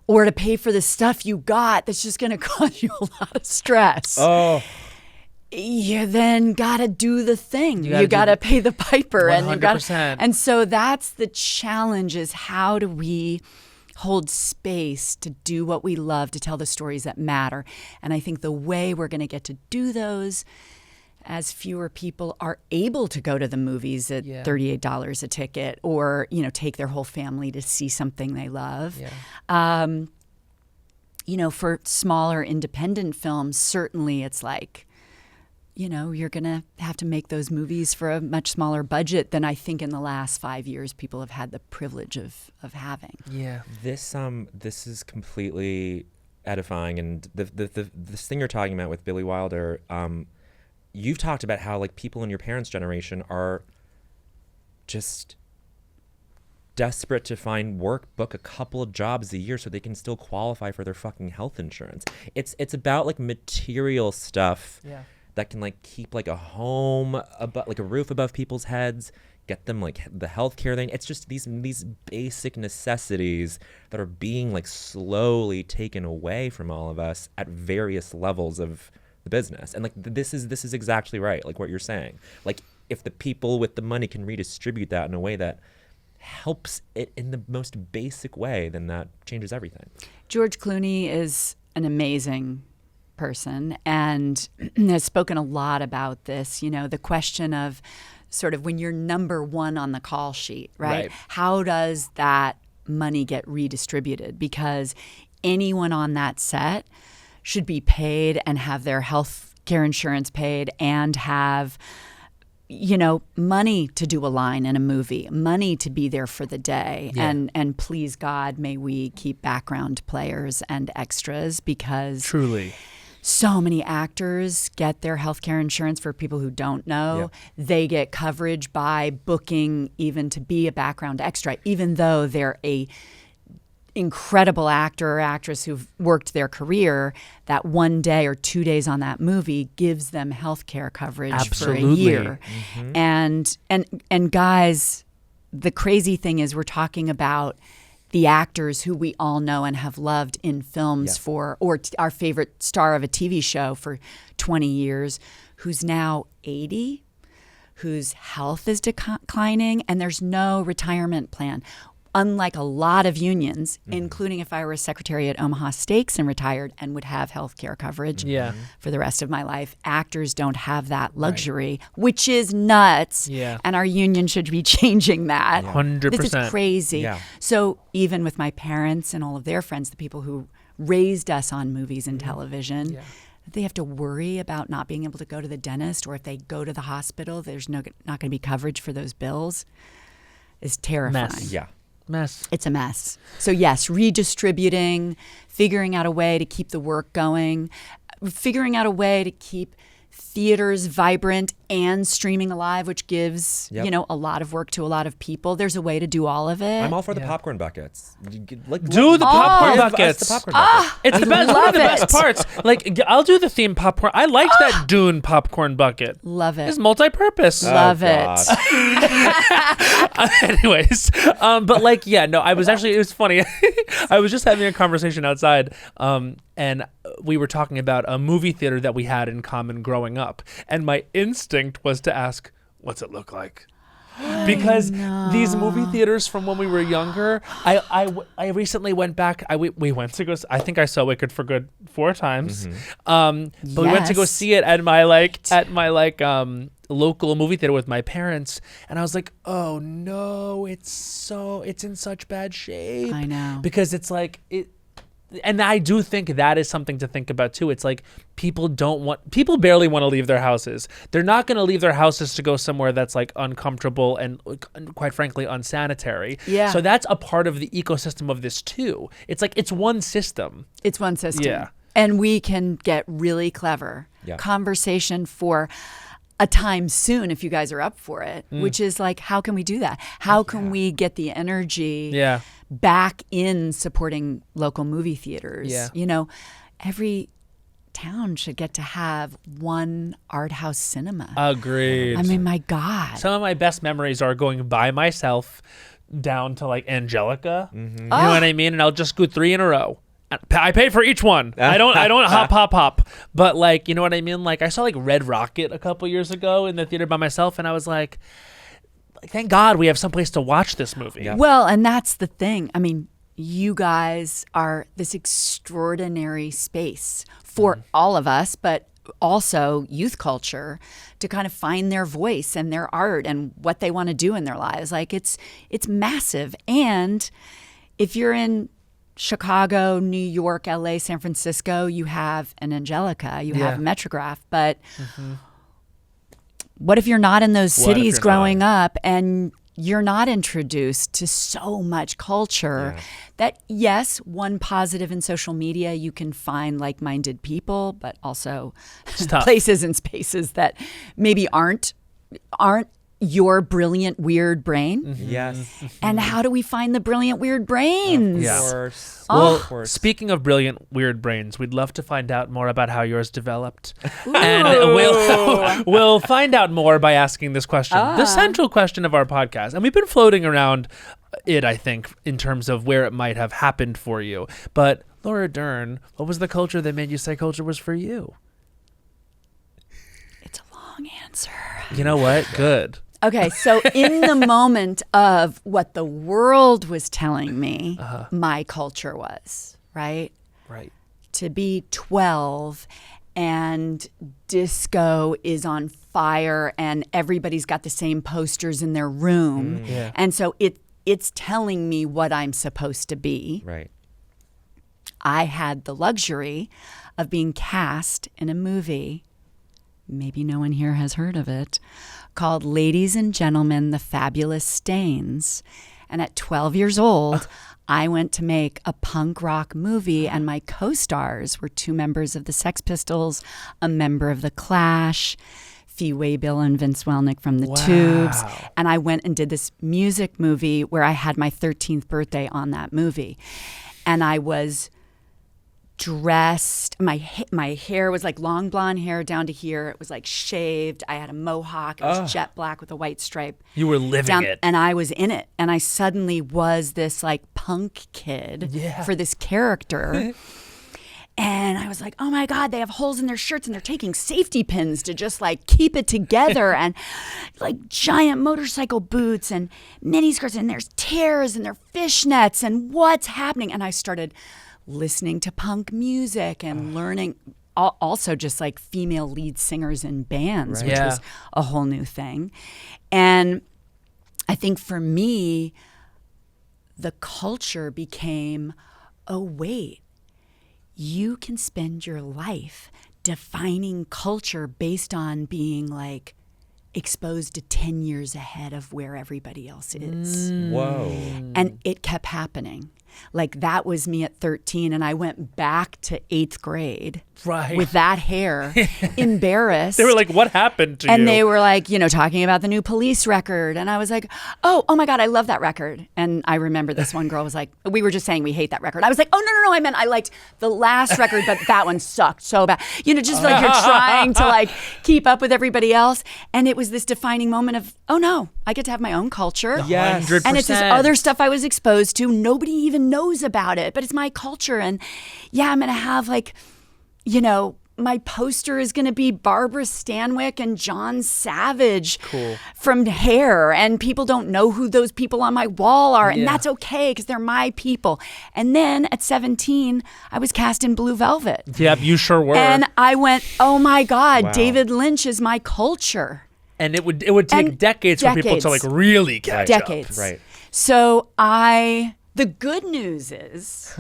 or to pay for the stuff you got that's just going to cause you a lot of stress. Oh. You then got to do the thing. You got to pay the piper. 100%. And so that's the challenge, is how do we hold space to do what we love, to tell the stories that matter. And I think the way we're going to get to do those, as fewer people are able to go to the movies at $38 a ticket, or take their whole family to see something they love. For smaller independent films, certainly it's like, you're going to have to make those movies for a much smaller budget than I think in the last 5 years people have had the privilege of having. Yeah. This is completely edifying. And this thing you're talking about with Billy Wilder, you've talked about how like people in your parents' generation are just desperate to find work, book a couple of jobs a year so they can still qualify for their fucking health insurance. It's about like material stuff. Yeah. That can like keep like a home, like a roof above people's heads, get them like the healthcare thing. It's just these basic necessities that are being like slowly taken away from all of us at various levels of the business. And like this is exactly right, like what you're saying. Like if the people with the money can redistribute that in a way that helps it in the most basic way, then that changes everything. George Clooney is an amazing person and has spoken a lot about this, the question of sort of when you're number one on the call sheet, right? How does that money get redistributed? Because anyone on that set should be paid and have their health care insurance paid and have money to do a line in a movie, money to be there for the day. And please God, may we keep background players and extras, because truly so many actors get their healthcare insurance. For people who don't know, they get coverage by booking even to be a background extra, even though they're a incredible actor or actress who've worked their career. That 1 day or 2 days on that movie gives them healthcare coverage for a year. And guys, the crazy thing is we're talking about the actors who we all know and have loved in films for, or our favorite star of a TV show for 20 years, who's now 80, whose health is declining, and there's no retirement plan. Unlike a lot of unions, including if I were a secretary at Omaha Steaks and retired and would have health care coverage for the rest of my life, actors don't have that luxury, which is nuts. And our union should be changing that. 100%. This is crazy. So even with my parents and all of their friends, the people who raised us on movies and television, they have to worry about not being able to go to the dentist, or if they go to the hospital, there's not going to be coverage for those bills, is terrifying. Mess. It's a mess. So yes, redistributing, figuring out a way to keep the work going, figuring out a way to keep theaters vibrant and streaming alive, which gives a lot of work to a lot of people. There's a way to do all of it. I'm all for the popcorn buckets. Do the popcorn buckets. The popcorn buckets. It's the best. One of the best parts. Like, I'll do the theme popcorn. I liked that Dune popcorn bucket. Love it. It's multi-purpose. Love it. Anyways, but like, I was actually. It was funny. I was just having a conversation outside. And we were talking about a movie theater that we had in common growing up. And my instinct was to ask, what's it look like? Because these movie theaters from when we were younger, I recently went back. We went to go. I think I saw Wicked for Good 4 times. But we went to go see it at my local movie theater with my parents, and I was like, oh no, it's in such bad shape. I know, because it's like and I do think that is something to think about too. It's like people barely want to leave their houses. They're not going to leave their houses to go somewhere that's like uncomfortable and quite frankly unsanitary. Yeah. So that's a part of the ecosystem of this too. It's like it's one system. It's one system. Yeah. And we can get really clever. Yeah. Conversation for a time soon if you guys are up for it, which is like, how can we do that? How can we get the energy back in supporting local movie theaters? Yeah. You know, every town should get to have one art house cinema. Agreed. I mean, my God. Some of my best memories are going by myself down to like Angelica. You know what I mean? And I'll just go 3 in a row. I pay for each one. I don't hop. But like, you know what I mean? Like I saw like Red Rocket a couple years ago in the theater by myself, and I was like, thank God we have someplace to watch this movie. Yeah. Well, and that's the thing. I mean, you guys are this extraordinary space for all of us, but also youth culture to kind of find their voice and their art and what they want to do in their lives. Like it's massive. And if you're in Chicago, New York, LA, San Francisco, you have an Angelica, you have a Metrograph, but what if you're not in those cities growing up and you're not introduced to so much culture that, yes, one positive in social media, you can find like-minded people, but also places and spaces that maybe aren't your brilliant, weird brain. Yes. And how do we find the brilliant, weird brains? Of course. Well, Of course. speaking of brilliant, weird brains, we'd love to find out more about how yours developed. And we'll find out more by asking this question, the central question of our podcast. And we've been floating around it, I think, in terms of where it might have happened for you. But Laura Dern, what was the culture that made you say culture was for you? It's a long answer. You know what? Good. Okay, so in the moment of what the world was telling me, my culture was, right? Right. To be 12 and disco is on fire and everybody's got the same posters in their room. And so it's telling me what I'm supposed to be. Right. I had the luxury of being cast in a movie, maybe no one here has heard of it, called Ladies and Gentlemen, The Fabulous Stains. And at 12 years old, I went to make a punk rock movie, and my co-stars were 2 members of the Sex Pistols, a member of The Clash, Fee Waybill and Vince Welnick from The Tubes. And I went and did this music movie where I had my 13th birthday on that movie. And I was dressed, my hair was like long blonde hair down to here. It was like shaved. I had a mohawk. It was jet black with a white stripe. You were living it. And I was in it. And I suddenly was this like punk kid for this character. And I was like, oh my God, they have holes in their shirts and they're taking safety pins to just like keep it together and like giant motorcycle boots and mini skirts and there's tears and there's fishnets and what's happening. And I started listening to punk music and learning also just like female lead singers in bands, which was a whole new thing. And I think for me, the culture became, oh, wait, you can spend your life defining culture based on being like exposed to 10 years ahead of where everybody else is. Whoa. And it kept happening. Like that was me at 13 and I went back to 8th grade with that hair, embarrassed. They were like, what happened to you? And they were like, you know, talking about the new Police record. And I was like, oh my God, I love that record. And I remember this one girl was like, we were just saying we hate that record. I was like, oh, no, I meant I liked the last record, but that one sucked so bad. You know, just like you're trying to like keep up with everybody else. And it was this defining moment of, oh no, I get to have my own culture. Yes. 100%. And it's this other stuff I was exposed to. Nobody even knows about it, but it's my culture. And yeah, I'm going to have like, you know, my poster is going to be Barbara Stanwyck and John Savage from Hair. And people don't know who those people on my wall are. And that's okay because they're my people. And then at 17, I was cast in Blue Velvet. Yep, you sure were. And I went, oh my God, David Lynch is my culture. And it would take decades for people to like really catch up. Right. So the good news is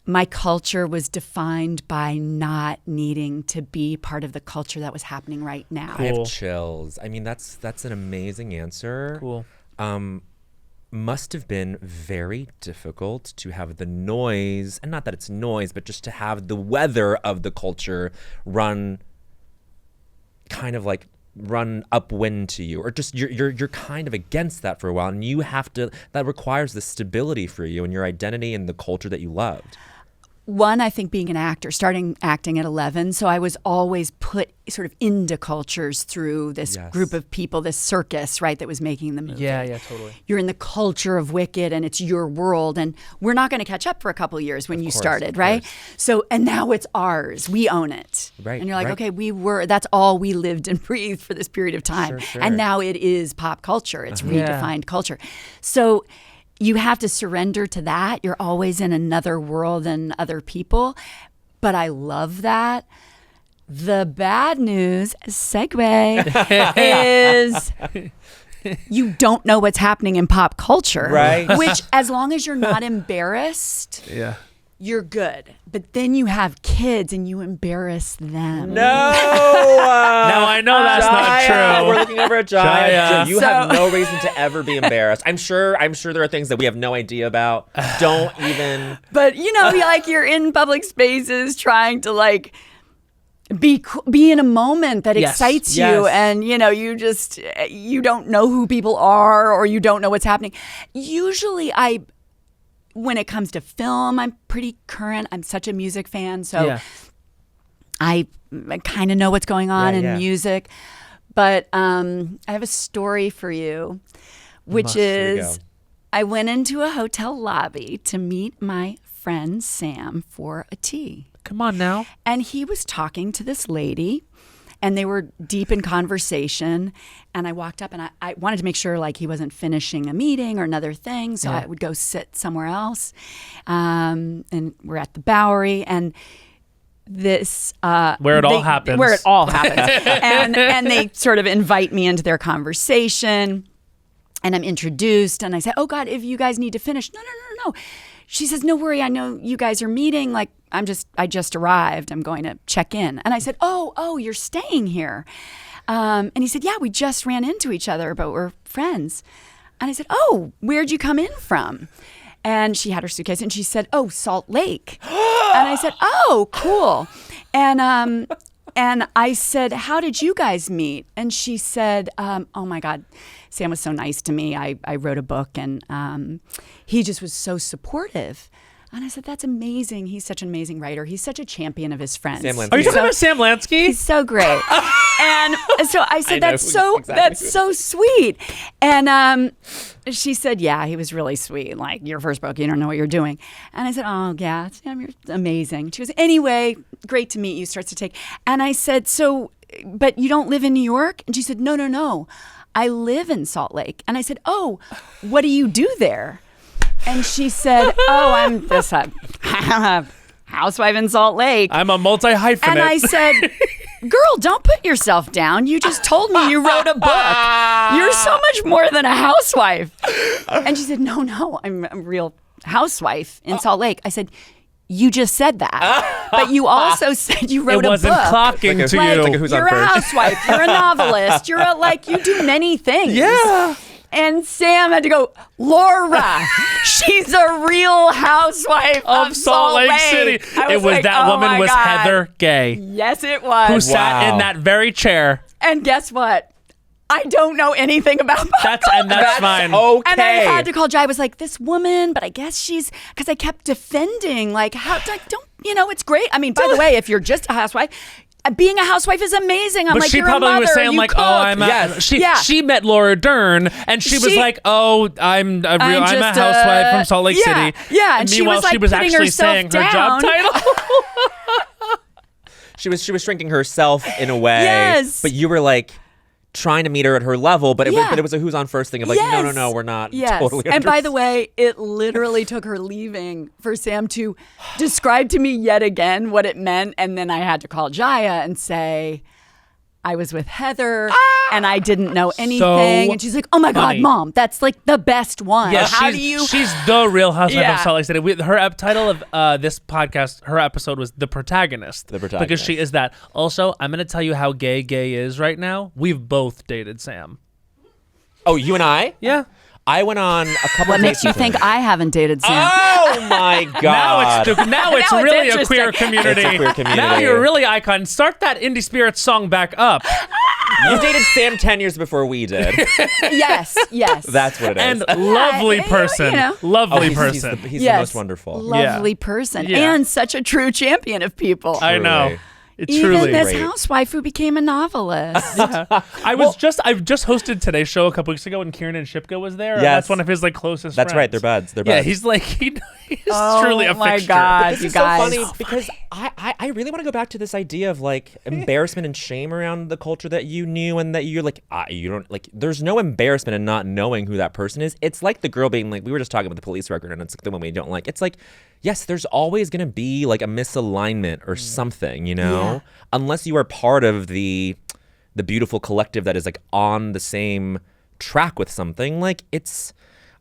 my culture was defined by not needing to be part of the culture that was happening right now. I have chills. I mean, that's an amazing answer. Cool. Must have been very difficult to have the noise, and not that it's noise, but just to have the weather of the culture run upwind to you, or just you're kind of against that for a while, and you have to. That requires the stability for you and your identity and the culture that you loved. One, I think being an actor, starting acting at 11, so I was always put sort of into cultures through this group of people, this circus, right, that was making the movie. Yeah, totally. You're in the culture of Wicked, and it's your world, and we're not going to catch up for a couple of years when you started, right? So, and now it's ours. We own it. Right. And you're like, okay, that's all we lived and breathed for this period of time. Sure. And now it is pop culture. It's redefined culture. So you have to surrender to that. You're always in another world and other people. But I love that. The bad news, segue, is you don't know what's happening in pop culture. Right. Which, as long as you're not embarrassed, you're good. But then you have kids and you embarrass them. No. Now I know that's not true. We're looking over at Jaya. You So- have no reason to ever be embarrassed. I'm sure there are things that we have no idea about. Don't even. But you're in public spaces trying to be in a moment that excites you, and you don't know who people are, or you don't know what's happening. Usually when it comes to film, I'm pretty current. I'm such a music fan, so I kind of know what's going on in music. But I have a story for you, which is I went into a hotel lobby to meet my friend Sam for a tea. Come on now. And he was talking to this lady, and they were deep in conversation. And I walked up, and I wanted to make sure he wasn't finishing a meeting or another thing. So I would go sit somewhere else. And we're at the Bowery, and this where it all happens. and they sort of invite me into their conversation, and I'm introduced, and I say, "Oh God, if you guys need to finish." No. She says, "No worry, I know you guys are meeting. I just arrived. I'm going to check in." And I said, "Oh, you're staying here." And he said, "Yeah, we just ran into each other, but we're friends." And I said, "Oh, where'd you come in from?" And she had her suitcase, and she said, "Oh, Salt Lake." And I said, "Oh, cool." And I said, "How did you guys meet?" And she said, "Oh my God, Sam was so nice to me. I wrote a book, and he just was so supportive." And I said, "That's amazing. He's such an amazing writer. He's such a champion of his friends." Sam Lansky. Are you talking about Sam Lansky? He's so great. And so I said, I know that's so sweet. And she said, "Yeah, he was really sweet. Your first book, you don't know what you're doing." And I said, "Oh, yeah, Sam, you're amazing." She goes, "Anyway, great to meet you," starts to take. And I said, "So, but you don't live in New York?" And she said, No. I live in Salt Lake." And I said, "Oh, what do you do there?" And she said, "Oh, I'm this housewife in Salt Lake." I'm a multi-hyphenate. And I said, "Girl, don't put yourself down. You just told me you wrote a book. You're so much more than a housewife." And she said, No, I'm a real housewife in Salt Lake. I said, "You just said that, but you also said you wrote a book." It wasn't clocking to you. Like who's You're on a first? housewife. You're a novelist. You're you do many things. Yeah. And Sam had to go, "Laura, she's a real housewife Of Salt Lake City. It was that "Oh woman my was God." Heather Gay, Yes, it was. who sat in that very chair. And guess what? I don't know anything about That's fine. Okay. And I had to call Jai. I was like, "This woman, but I guess because I kept defending, it's great. I mean, by the way, if you're just a housewife, being a housewife is amazing." I'm But like, she "You're probably a mother, was saying you like, cook." "Oh, I'm a." Yes. She met Laura Dern, and she was like, "Oh, I'm a housewife from Salt Lake City." Yeah, and meanwhile, she was putting actually herself saying down. her job title. She was shrinking herself in a way. Yes. But you were trying to meet her at her level, but it was a who's on first thing of Yes. no, we're not Yes. totally And by the way, it literally took her leaving for Sam to describe to me yet again what it meant. And then I had to call Jaya and say, I was with Heather and I didn't know anything. So and she's like, oh my God, Mom, that's like the best one. Yeah, How do you? She's the Real Housewife Yeah. of Salt Lake City. Her title of this podcast, her episode was The Protagonist. The Protagonist. Because she is that. Also, I'm going to tell you how gay is right now. We've both dated Sam. Oh, you and I? Yeah. I went on a couple What of makes dates you with think him. I haven't dated Sam? Oh my God. Now it's Now it's really a interesting. queer community. It's a queer community. Now you're really icon. Start that Indie Spirits song back up. You dated Sam 10 years before we did. Yes. That's what it is. And lovely Yeah, person. you know. Lovely person. He's the Yes. most wonderful. Lovely person. Yeah. And such a true champion of people. I know. Truly. It's Even truly this great. housewife who became a novelist. I've just hosted Today's Show a couple weeks ago when Kieran and Shipka was there. And Yes. that's one of his like closest That's friends. right. They're buds. They're Yeah, buds. he's like he's Oh truly a my fixture. God. This You is guys. so funny because I really want to go back to this idea of like embarrassment and shame around the culture that you knew and that you're like you don't like. There's no embarrassment in not knowing who that person is. It's like the girl being like, we were just talking about the police record and it's like the one we don't like. It's like, yes, there's always gonna be like a misalignment or something, you know, Yeah. unless you are part of the beautiful collective that is like on the same track with something. Like it's.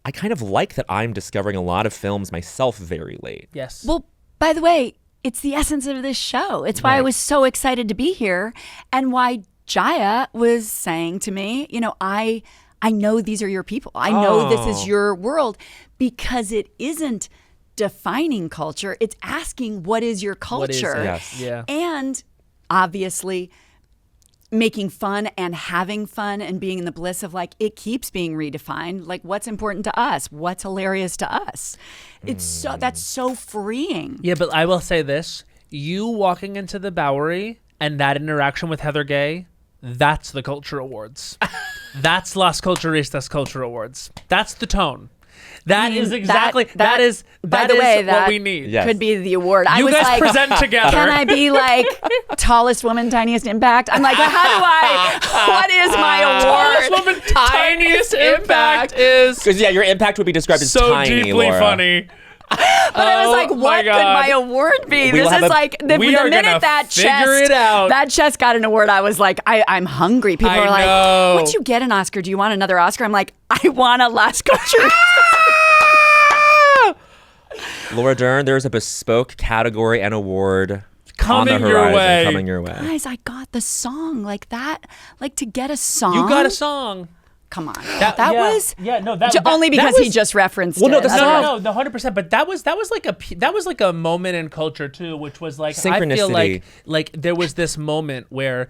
I kind of like that I'm discovering a lot of films myself very late. Yes. Well, by the way, it's the essence of this show. It's why I was so excited to be here and why Jaya was saying to me, you know, I know these are your people. I know this is your world because it isn't defining culture. It's asking what is your culture? it? Yes. Yeah. And obviously making fun and having fun and being in the bliss of like it keeps being redefined, like what's important to us, what's hilarious to us. It's so that's so freeing. Yeah, but I will say this: you walking into the Bowery and that interaction with Heather Gay, that's the Culture Awards. That's Las Culturistas Culture Awards. That's the tone. That is exactly that is by that the is way, what that we need. Yes. could be the award. I You was guys like, present together. can I be like tallest woman, tiniest impact? I'm like, how do I? What is my Tallest award? woman, tiniest impact is Because your impact would be described as so tiny, deeply Laura. funny. But I was like, Oh my what could God. my award be? We will This have is a- like the We are gonna minute that figure chest, it out. that chest got an award. I was like, I'm hungry. People I are like, know. once you get an Oscar, do you want another Oscar? I'm like, I want a Las Culture. Laura Dern, there's a bespoke category and award Coming on the your horizon, way. coming your way. Guys, I got the song like that. Like to get a song. You got a song. Come on. That was only that because he was- just referenced Well, no, it. that's Otherwise- No, 100%. But that was like a moment in culture too, which was like I feel Synchronicity. like there was this moment where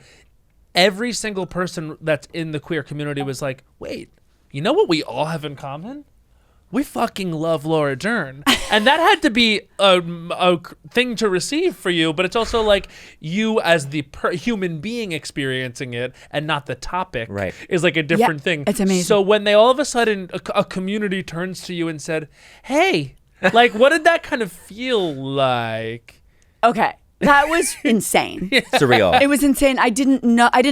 every single person that's in the queer community was like, wait, you know what we all have in common? We fucking love Laura Dern. And that had to be a thing to receive for you, but it's also like you as the human being experiencing it and not the topic Right. is like a different Yeah, thing. it's amazing. So when they all of a sudden, a community turns to you and said, hey, like what did that kind of feel like? Okay. That was insane. Surreal. It was insane. I didn't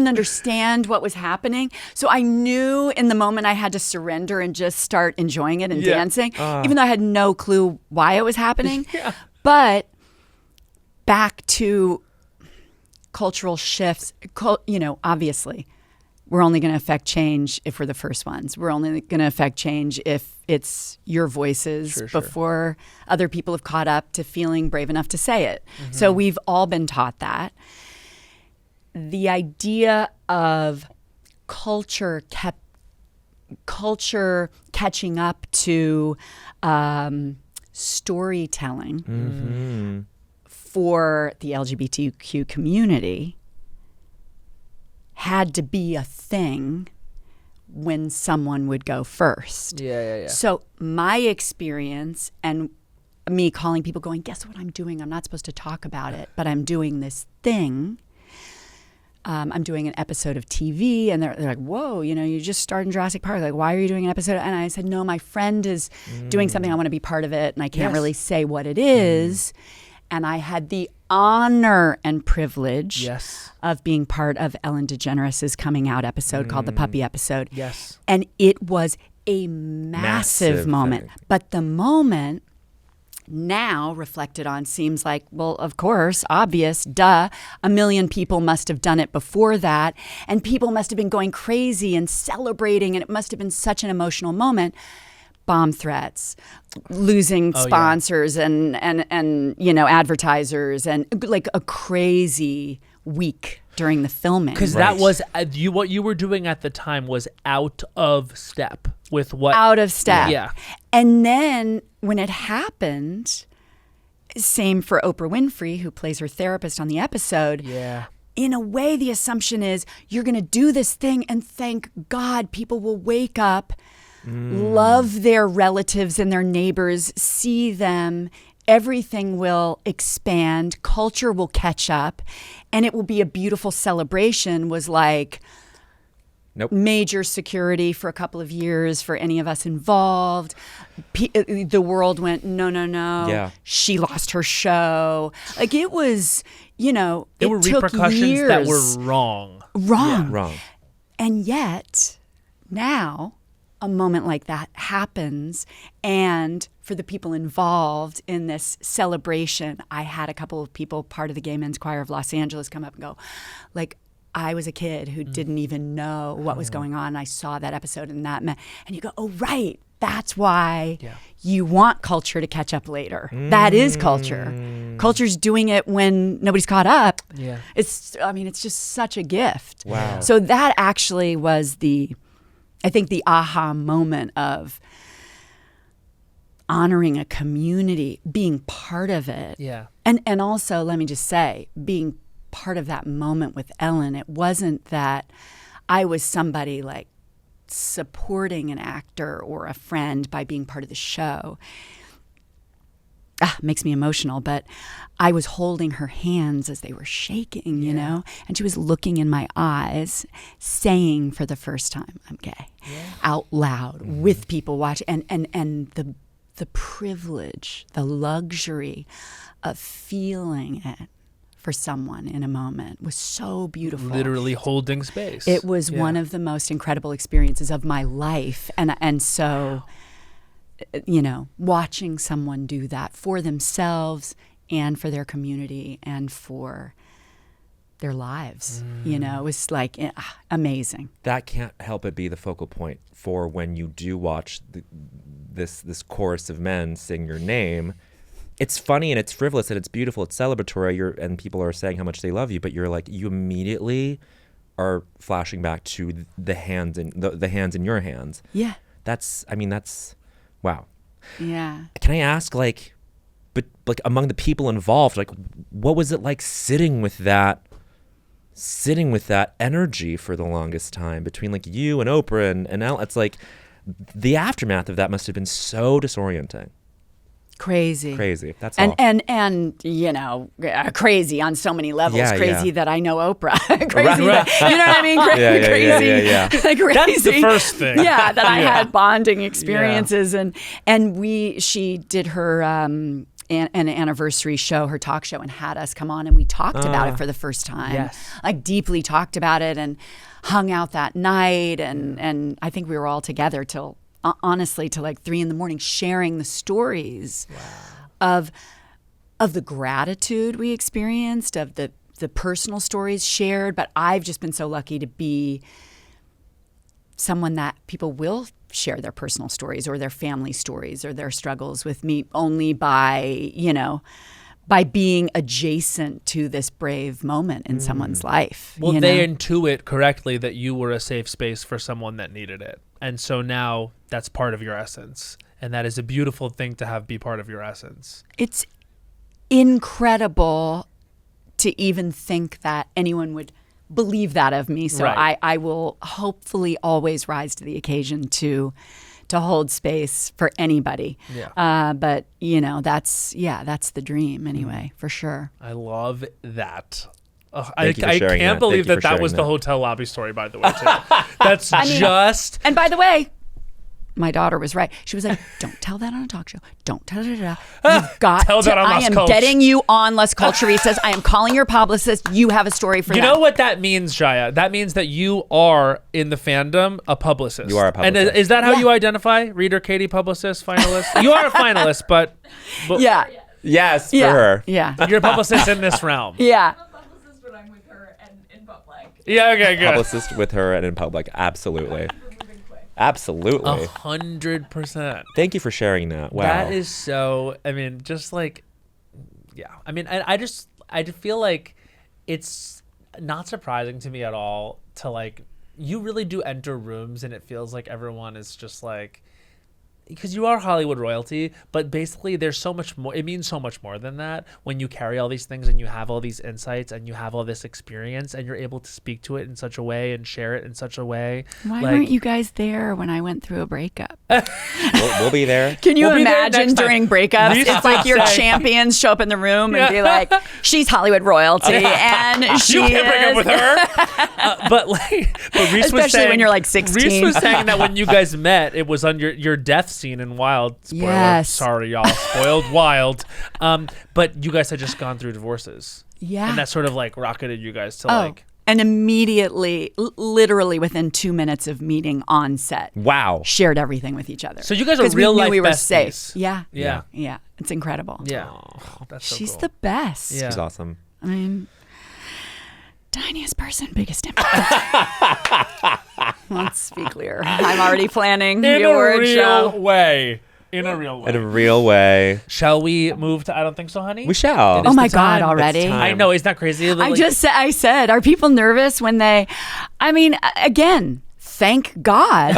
understand what was happening. So I knew in the moment I had to surrender and just start enjoying it and Yeah. dancing, even though I had no clue why it was happening. But back to cultural shifts, obviously, we're only going to affect change if we're the first ones. We're only going to affect change if it's your voices Sure. before other people have caught up to feeling brave enough to say it. So we've all been taught that. The idea of culture catching up to storytelling for the LGBTQ community had to be a thing when someone would go first. Yeah. So my experience and me calling people going, guess what I'm doing? I'm not supposed to talk about it, but I'm doing this thing. I'm doing an episode of TV, and they're like, whoa, you just starred in Jurassic Park. Like, why are you doing an episode? And I said, no, my friend is doing something. I want to be part of it, and I can't really say what it is. And I had the honor and privilege of being part of Ellen DeGeneres' coming out episode called the Puppy episode. Yes. And it was a massive moment. thing. But the moment now reflected on seems like, well, of course, obvious, duh. A million people must have done it before that. And people must have been going crazy and celebrating. And it must have been such an emotional moment. Bomb threats, losing sponsors and advertisers, and like a crazy week during the filming. Because that was what you were doing at the time was out of step with what. Out of step. Yeah. And then when it happened, same for Oprah Winfrey, who plays her therapist on the episode. Yeah. In a way, the assumption is you're going to do this thing and thank God people will wake up, love their relatives and their neighbors, see them. Everything will expand. Culture will catch up. And it will be a beautiful celebration. Was like major security for a couple of years for any of us involved. The world went, no. Yeah. She lost her show. Like it was, There were took repercussions years. that were wrong. Wrong. And yet, now, a moment like that happens, and for the people involved in this celebration, I had a couple of people, part of the Gay Men's Choir of Los Angeles, come up and go, like, I was a kid who didn't even know what was going on. I saw that episode and that meant, and you go, oh, right. That's why you want culture to catch up later. That is culture. Culture's doing it when nobody's caught up. Yeah. It's just such a gift. Wow. So that actually was I think the aha moment of honoring a community, being part of it. Yeah. And also, let me just say, being part of that moment with Ellen, it wasn't that I was somebody like supporting an actor or a friend by being part of the show. Makes me emotional, but I was holding her hands as they were shaking, you know, and she was looking in my eyes, saying for the first time, I'm gay, out loud with people watching, and the privilege, the luxury of feeling it for someone in a moment was so beautiful. Literally holding space. It was one of the most incredible experiences of my life, and so, watching someone do that for themselves and for their community and for their lives, it was like amazing. That can't help but be the focal point for when you do watch this chorus of men sing your name. It's funny and it's frivolous and it's beautiful. It's celebratory. And people are saying how much they love you, but you're like, you immediately are flashing back to the hands in the hands in your hands. Yeah. That's wow. Yeah. Can I ask, but among the people involved, what was it like sitting with that energy for the longest time between you and Oprah and Elle? It's like the aftermath of that must have been so disorienting. Crazy. That's all. And crazy on so many levels. Yeah, crazy that I know Oprah. Crazy Right. that, you know what I mean? Crazy. Yeah. Crazy. That's the first thing. Yeah, that I had bonding experiences, and she did her an anniversary show, her talk show, and had us come on, and we talked about it for the first time. Yes. Deeply talked about it and hung out that night, and I think we were all together till honestly till 3 a.m, sharing the stories of the gratitude we experienced, of the personal stories shared. But I've just been so lucky to be someone that people will share their personal stories or their family stories or their struggles with me only by being adjacent to this brave moment in someone's life. Well, they intuit correctly that you were a safe space for someone that needed it. And so now that's part of your essence. And that is a beautiful thing to have be part of your essence. It's incredible to even think that anyone would believe that of me. So Right. I will hopefully always rise to the occasion to hold space for anybody. Yeah. But that's the dream anyway, for sure. I love that. Thank you for sharing can't that. believe Thank you for that was sharing the that. hotel lobby story, by the way, too. That's just... And by the way, my daughter was right. She was like, don't tell that on a talk show. Don't tell that. You've got Tell to. that on I Las am Cultch. getting you on Las Culturistas. I am calling your publicist. You have a story for You them. know what that means, Shia? That means that you are in the fandom a publicist. You are a And publicist. is that how you identify? Reader Katie, publicist, finalist? You are a finalist, but Yeah. Yes, for Yeah. her. Yeah. you're a publicist in this realm. Yeah. I'm a publicist when I'm with her and in public. Yeah, okay, good. Publicist with her and in public. Absolutely. Absolutely. 100%. Thank you for sharing that. Wow. That is so, I mean, just like, yeah. I mean, I feel like it's not surprising to me at all to like, you really do enter rooms and it feels like everyone is just like, because you are Hollywood royalty, but basically there's so much more. It means so much more than that when you carry all these things and you have all these insights and you have all this experience and you're able to speak to it in such a way and share it in such a way. Why like, weren't you guys there when I went through a breakup? We'll be there. Can you We'll be there imagine next time. during breakups? Reese It's like your say- champions show up in the room and be Yeah. like, she's Hollywood royalty and she you can't break up is- with her. But Reese was Especially saying, when you're like 16. Reese was saying that when you guys met, it was on your death scene in Wild. Spoiler. Yes. Sorry, y'all. Spoiled Wild. But you guys had just gone through divorces. Yeah. And that sort of like rocketed you guys to Oh, like. and immediately, literally within 2 minutes of meeting on set, Wow. shared everything with each other. So you guys are 'Cause real we knew life we were besties. safe. Yeah. Yeah. Yeah. It's incredible. Yeah. Oh, that's so She's cool. the best. Yeah. She's awesome. I mean, tiniest person, biggest impact. Let's be clear. I'm already planning in the a award real show. way. In a real way. In a real way. Shall we move to I Don't Think So, Honey? We shall. It is Oh my the time. God, already? It's time. I know, isn't that crazy? I said, are people nervous when they, I mean, again, thank God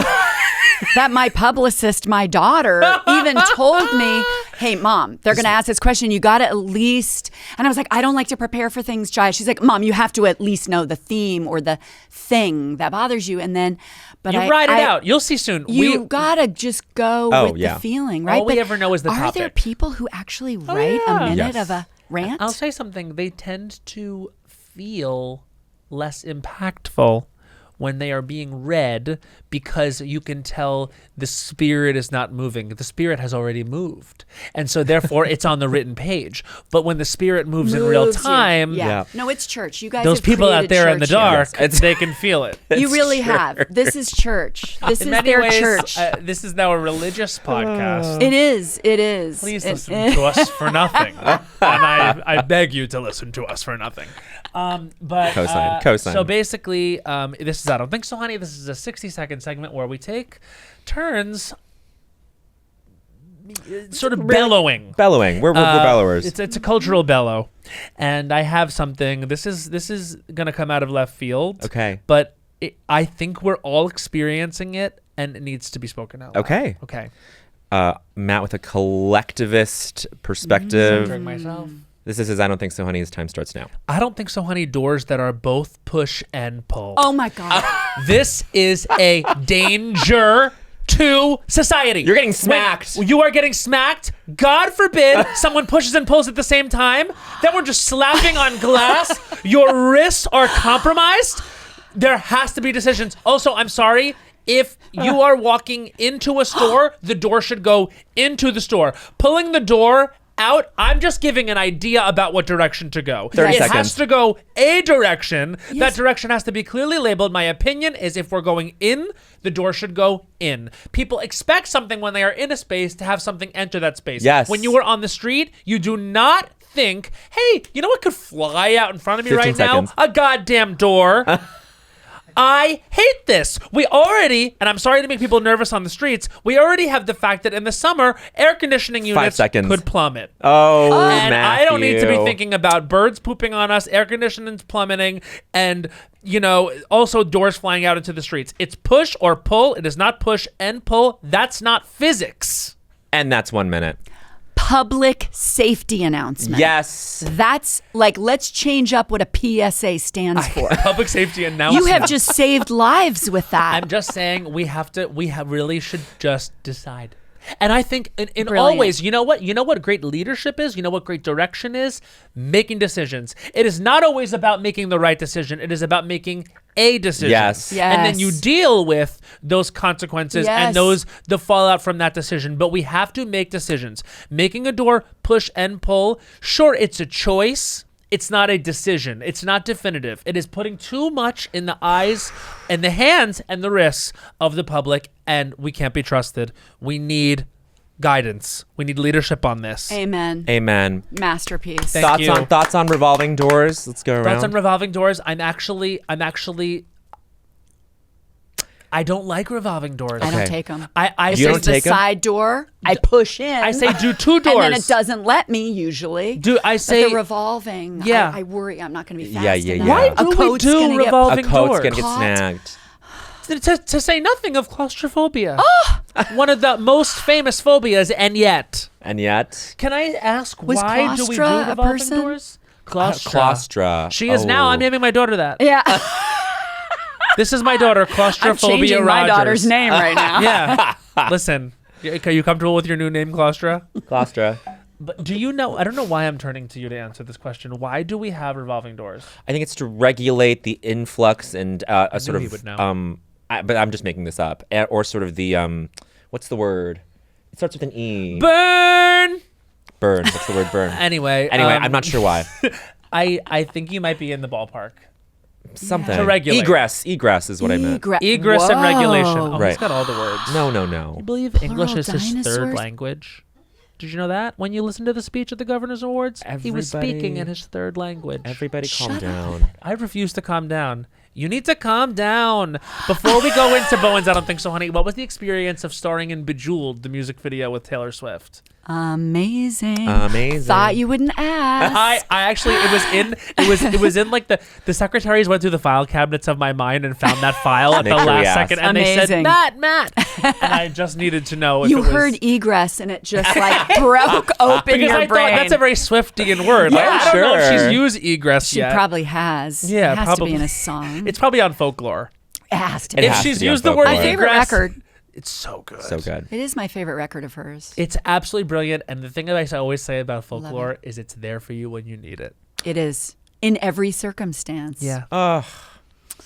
that my publicist, my daughter, even told me, hey, Mom, they're going to ask this question. You got to at least, and I was like, I don't like to prepare for things, Jai. She's like, Mom, you have to at least know the theme or the thing that bothers you. And then, but you ride it out. You'll see soon. You gotta just go with yeah. the feeling, right? All we ever know is the are topic. there people who actually write yeah. a minute Yes. of a rant? I'll say something. They tend to feel less impactful when they are being read because you can tell the spirit is not moving. The spirit has already moved. And so therefore it's on the written page. But when the spirit moves in real Moves you. time, Yeah. Yeah. No, it's church. You guys those have people out created there in the church here. dark, they can feel it. You really It's have. church. This is church. This In is many their ways, church. this is now a religious podcast. It is. It is. Please It- listen to us for nothing. And I beg you to listen to us for nothing. But Cosign. So basically, this is I Don't Think So, Honey. This is a 60-second segment where we take turns sort of bellowing. Bellowing. We're bellowers. It's a cultural bellow. And I have something. This is going to come out of left field. Okay. But I think we're all experiencing it and it needs to be spoken out loud. Okay. Okay. Matt with a collectivist perspective. Centering myself. This is I Don't Think So, Honey. His time starts now. I don't think so, honey. Doors that are both push and pull. Oh my God. This is a danger to society. You're getting smacked. When you are getting smacked. God forbid someone pushes and pulls at the same time. Then we're just slapping on glass. Your wrists are compromised. There has to be decisions. Also, I'm sorry. If you are walking into a store, the door should go into the store. Pulling the door out, I'm just giving an idea about what direction to go. 30 it seconds. has to go a direction. Yes. That direction has to be clearly labeled. My opinion is if we're going in, the door should go in. People expect something when they are in a space to have something enter that space. Yes. When you are on the street, you do not think, hey, you know what could fly out in front of me 15 right seconds. now? A goddamn door. I hate this. We already, and I'm sorry to make people nervous on the streets, we already have the fact that in the summer, air conditioning units seconds. could plummet. Oh, And I don't need to be Matthew. thinking about birds pooping on us, air conditioning's plummeting, and, also doors flying out into the streets. It's push or pull. It is not push and pull. That's not physics. And that's 1 minute. Public safety announcement. Yes. That's like, let's change up what a PSA stands for. Public safety announcement. You have just saved lives with that. I'm just saying we really should just decide. And I think in all ways, you know what great leadership is? You know what great direction is? Making decisions. It is not always about making the right decision. It is about making a decision. Yes. And then you deal with those consequences and the fallout from that decision. But we have to make decisions. Making a door, push and pull. Sure, it's a choice. It's not a decision. It's not definitive. It is putting too much in the eyes and the hands and the wrists of the public, and we can't be trusted. We need guidance. We need leadership on this. Amen. Amen. Masterpiece. Thank you. Thoughts on revolving doors? Let's go around. Thoughts on revolving doors? I don't like revolving doors. I don't take them. I if say there's the side door, I push in. I say do two doors. And then it doesn't let me usually. I say but the revolving. Yeah. I worry I'm not going to be fast Yeah. enough. Why do we do revolving A coat's doors? going to get snagged. To say nothing of claustrophobia. One of the most famous phobias, and yet. Can I ask Was why do we do claustra a revolving person? doors? Claustra. She is now. I'm naming my daughter that. Yeah. This is my daughter, Claustrophobia I'm changing my Rogers. daughter's name right now. Yeah. Listen, are you comfortable with your new name, Claustra? Claustra. But do you know, I don't know why I'm turning to you to answer this question. Why do we have revolving doors? I think it's to regulate the influx and a sort he of would know. but I'm just making this up. Or sort of the what's the word? It starts with an E. Burn. What's the word? Burn. Anyway, I'm not sure why. I think you might be in the ballpark. Something. To regulate. Egress is what I meant. Egress and regulation. Oh, Right. he's got all the words. No. You believe English is his third dinosaurs? language? Did you know that? When you listen to the speech at the Governor's Awards, he was speaking in his third language. Everybody calm down. I refuse to calm down. You need to calm down. Before we go into Bowen's I Don't Think So, Honey, what was the experience of starring in Bejeweled, the music video with Taylor Swift? Amazing. Amazing. Thought you wouldn't ask. I actually it was in like the secretaries went through the file cabinets of my mind and found that file at the Make sure we last ask. second and they said Amazing. Matt and I just needed to know if You it was, heard egress and it just like broke open because your I brain. thought that's a very Swiftian word. Like, Yeah. I don't know if Sure. she's used egress She yet. probably has. Yeah, it has probably. to be in a song. It's probably on folklore. It has to It be. If has she's to be on used the word folklore. My favorite egress, record. it's so good. So good. It is my favorite record of hers. It's absolutely brilliant. And the thing that I always say about folklore is it's there for you when you need it. It is in every circumstance. Yeah.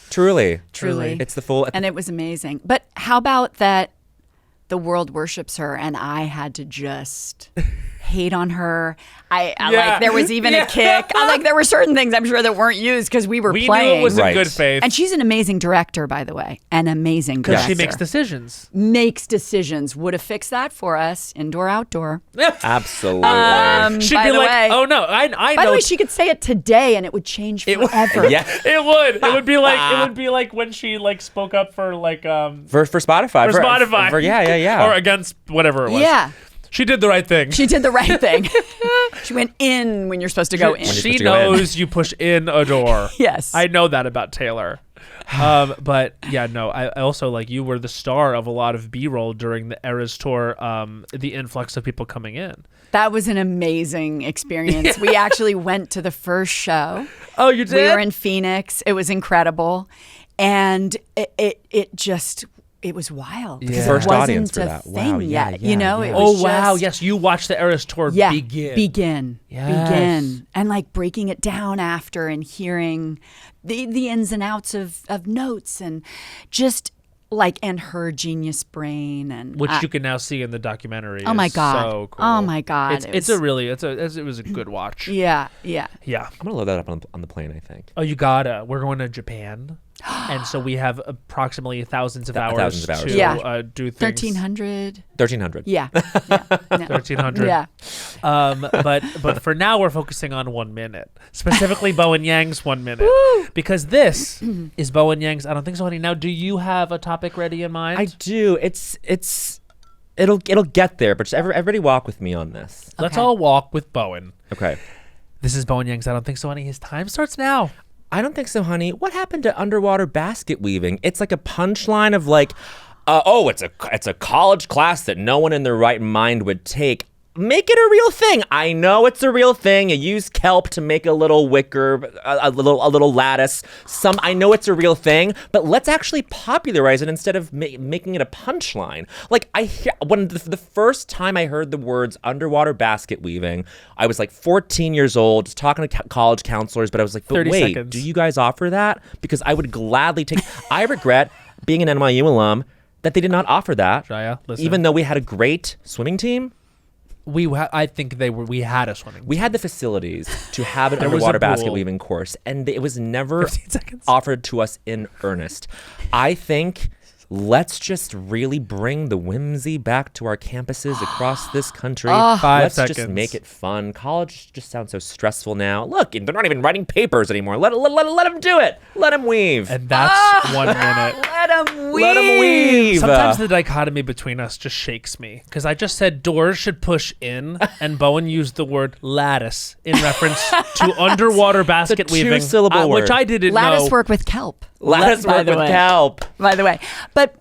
Truly. Truly. It's the full. And it was amazing. But how about that the world worships her and I had to just hate on her. I like there was even a kick. There were certain things I'm sure that weren't used because we were We playing. knew it was Right. in good faith. And she's an amazing director, by the way. An amazing Because director. she makes decisions. Makes decisions. Would have fixed that for us. Indoor, outdoor. Absolutely. She'd by be the like, way- "Oh no, I know." By the way, she could say it today and it would change forever. yeah. It would be like when she like spoke up for like For Spotify. for Spotify. Yeah. Or against whatever it was. Yeah. She did the right thing. She did the right thing. She went in when you're supposed to go in. you're She supposed to go in. knows you push in a door. Yes. I know that about Taylor. But yeah, no, I also like you were the star of a lot of B-roll during the Eras tour, the influx of people coming in. That was an amazing experience. We actually went to the first show. Oh, you did? We were in Phoenix. It was incredible. And it was wild. Yeah. Because First it wasn't audience for a that. thing Wow, yeah, yet. yeah, You know, yeah. it Oh was wow, just- yes, you watched the Eras tour Yeah, begin. Yes. begin, and like breaking it down after and hearing the ins and outs of notes and just like and her genius brain and Which you can now see in the documentary. oh my is god, So cool. oh my god, It was a good watch. yeah. Yeah. I'm gonna load that up on the plane. I think. Oh, you gotta. We're going to Japan, and so we have approximately thousands of hours thousands of hours. to Yeah. do things. 1300. 1300. Yeah. 1300. Yeah. But for now we're focusing on 1 minute, specifically Bowen Yang's 1 minute, because this is Bowen Yang's I Don't Think So, Honey. Now, do you have a topic ready in mind? I do. It'll get there, but just everybody walk with me on this. Let's Okay. all walk with Bowen. Okay. This is Bowen Yang's I Don't Think So, Honey. His time starts now. I don't think so, honey. What happened to underwater basket weaving? It's like a punchline of like, it's a college class that no one in their right mind would take. make it a real thing. I know it's a real thing. You use kelp to make a little wicker, a little lattice. I know it's a real thing, but let's actually popularize it instead of making it a punchline. Like when the first time I heard the words underwater basket weaving, I was like 14 years old, just talking to college counselors, but I was like, but wait, seconds. Do you guys offer that? Because I would gladly take. I regret being an NYU alum that they did not offer that. Jaya, listen. Even though we had a great swimming team. I think we had a swimming team. We had the facilities to have an underwater basket weaving course, and it was never offered to us in earnest. I think let's just really bring the whimsy back to our campuses across this country. 5 seconds. Just make it fun. College just sounds so stressful now. Look, they're not even writing papers anymore. Let them do it. Let them weave. And that's 1 minute. Let them weave. Let them weave. Sometimes the dichotomy between us just shakes me because I just said doors should push in, and Bowen used the word lattice in reference to underwater basket weaving, two-syllable word. which I didn't know. Lattice work with kelp. Lattice work with kelp. By the way. But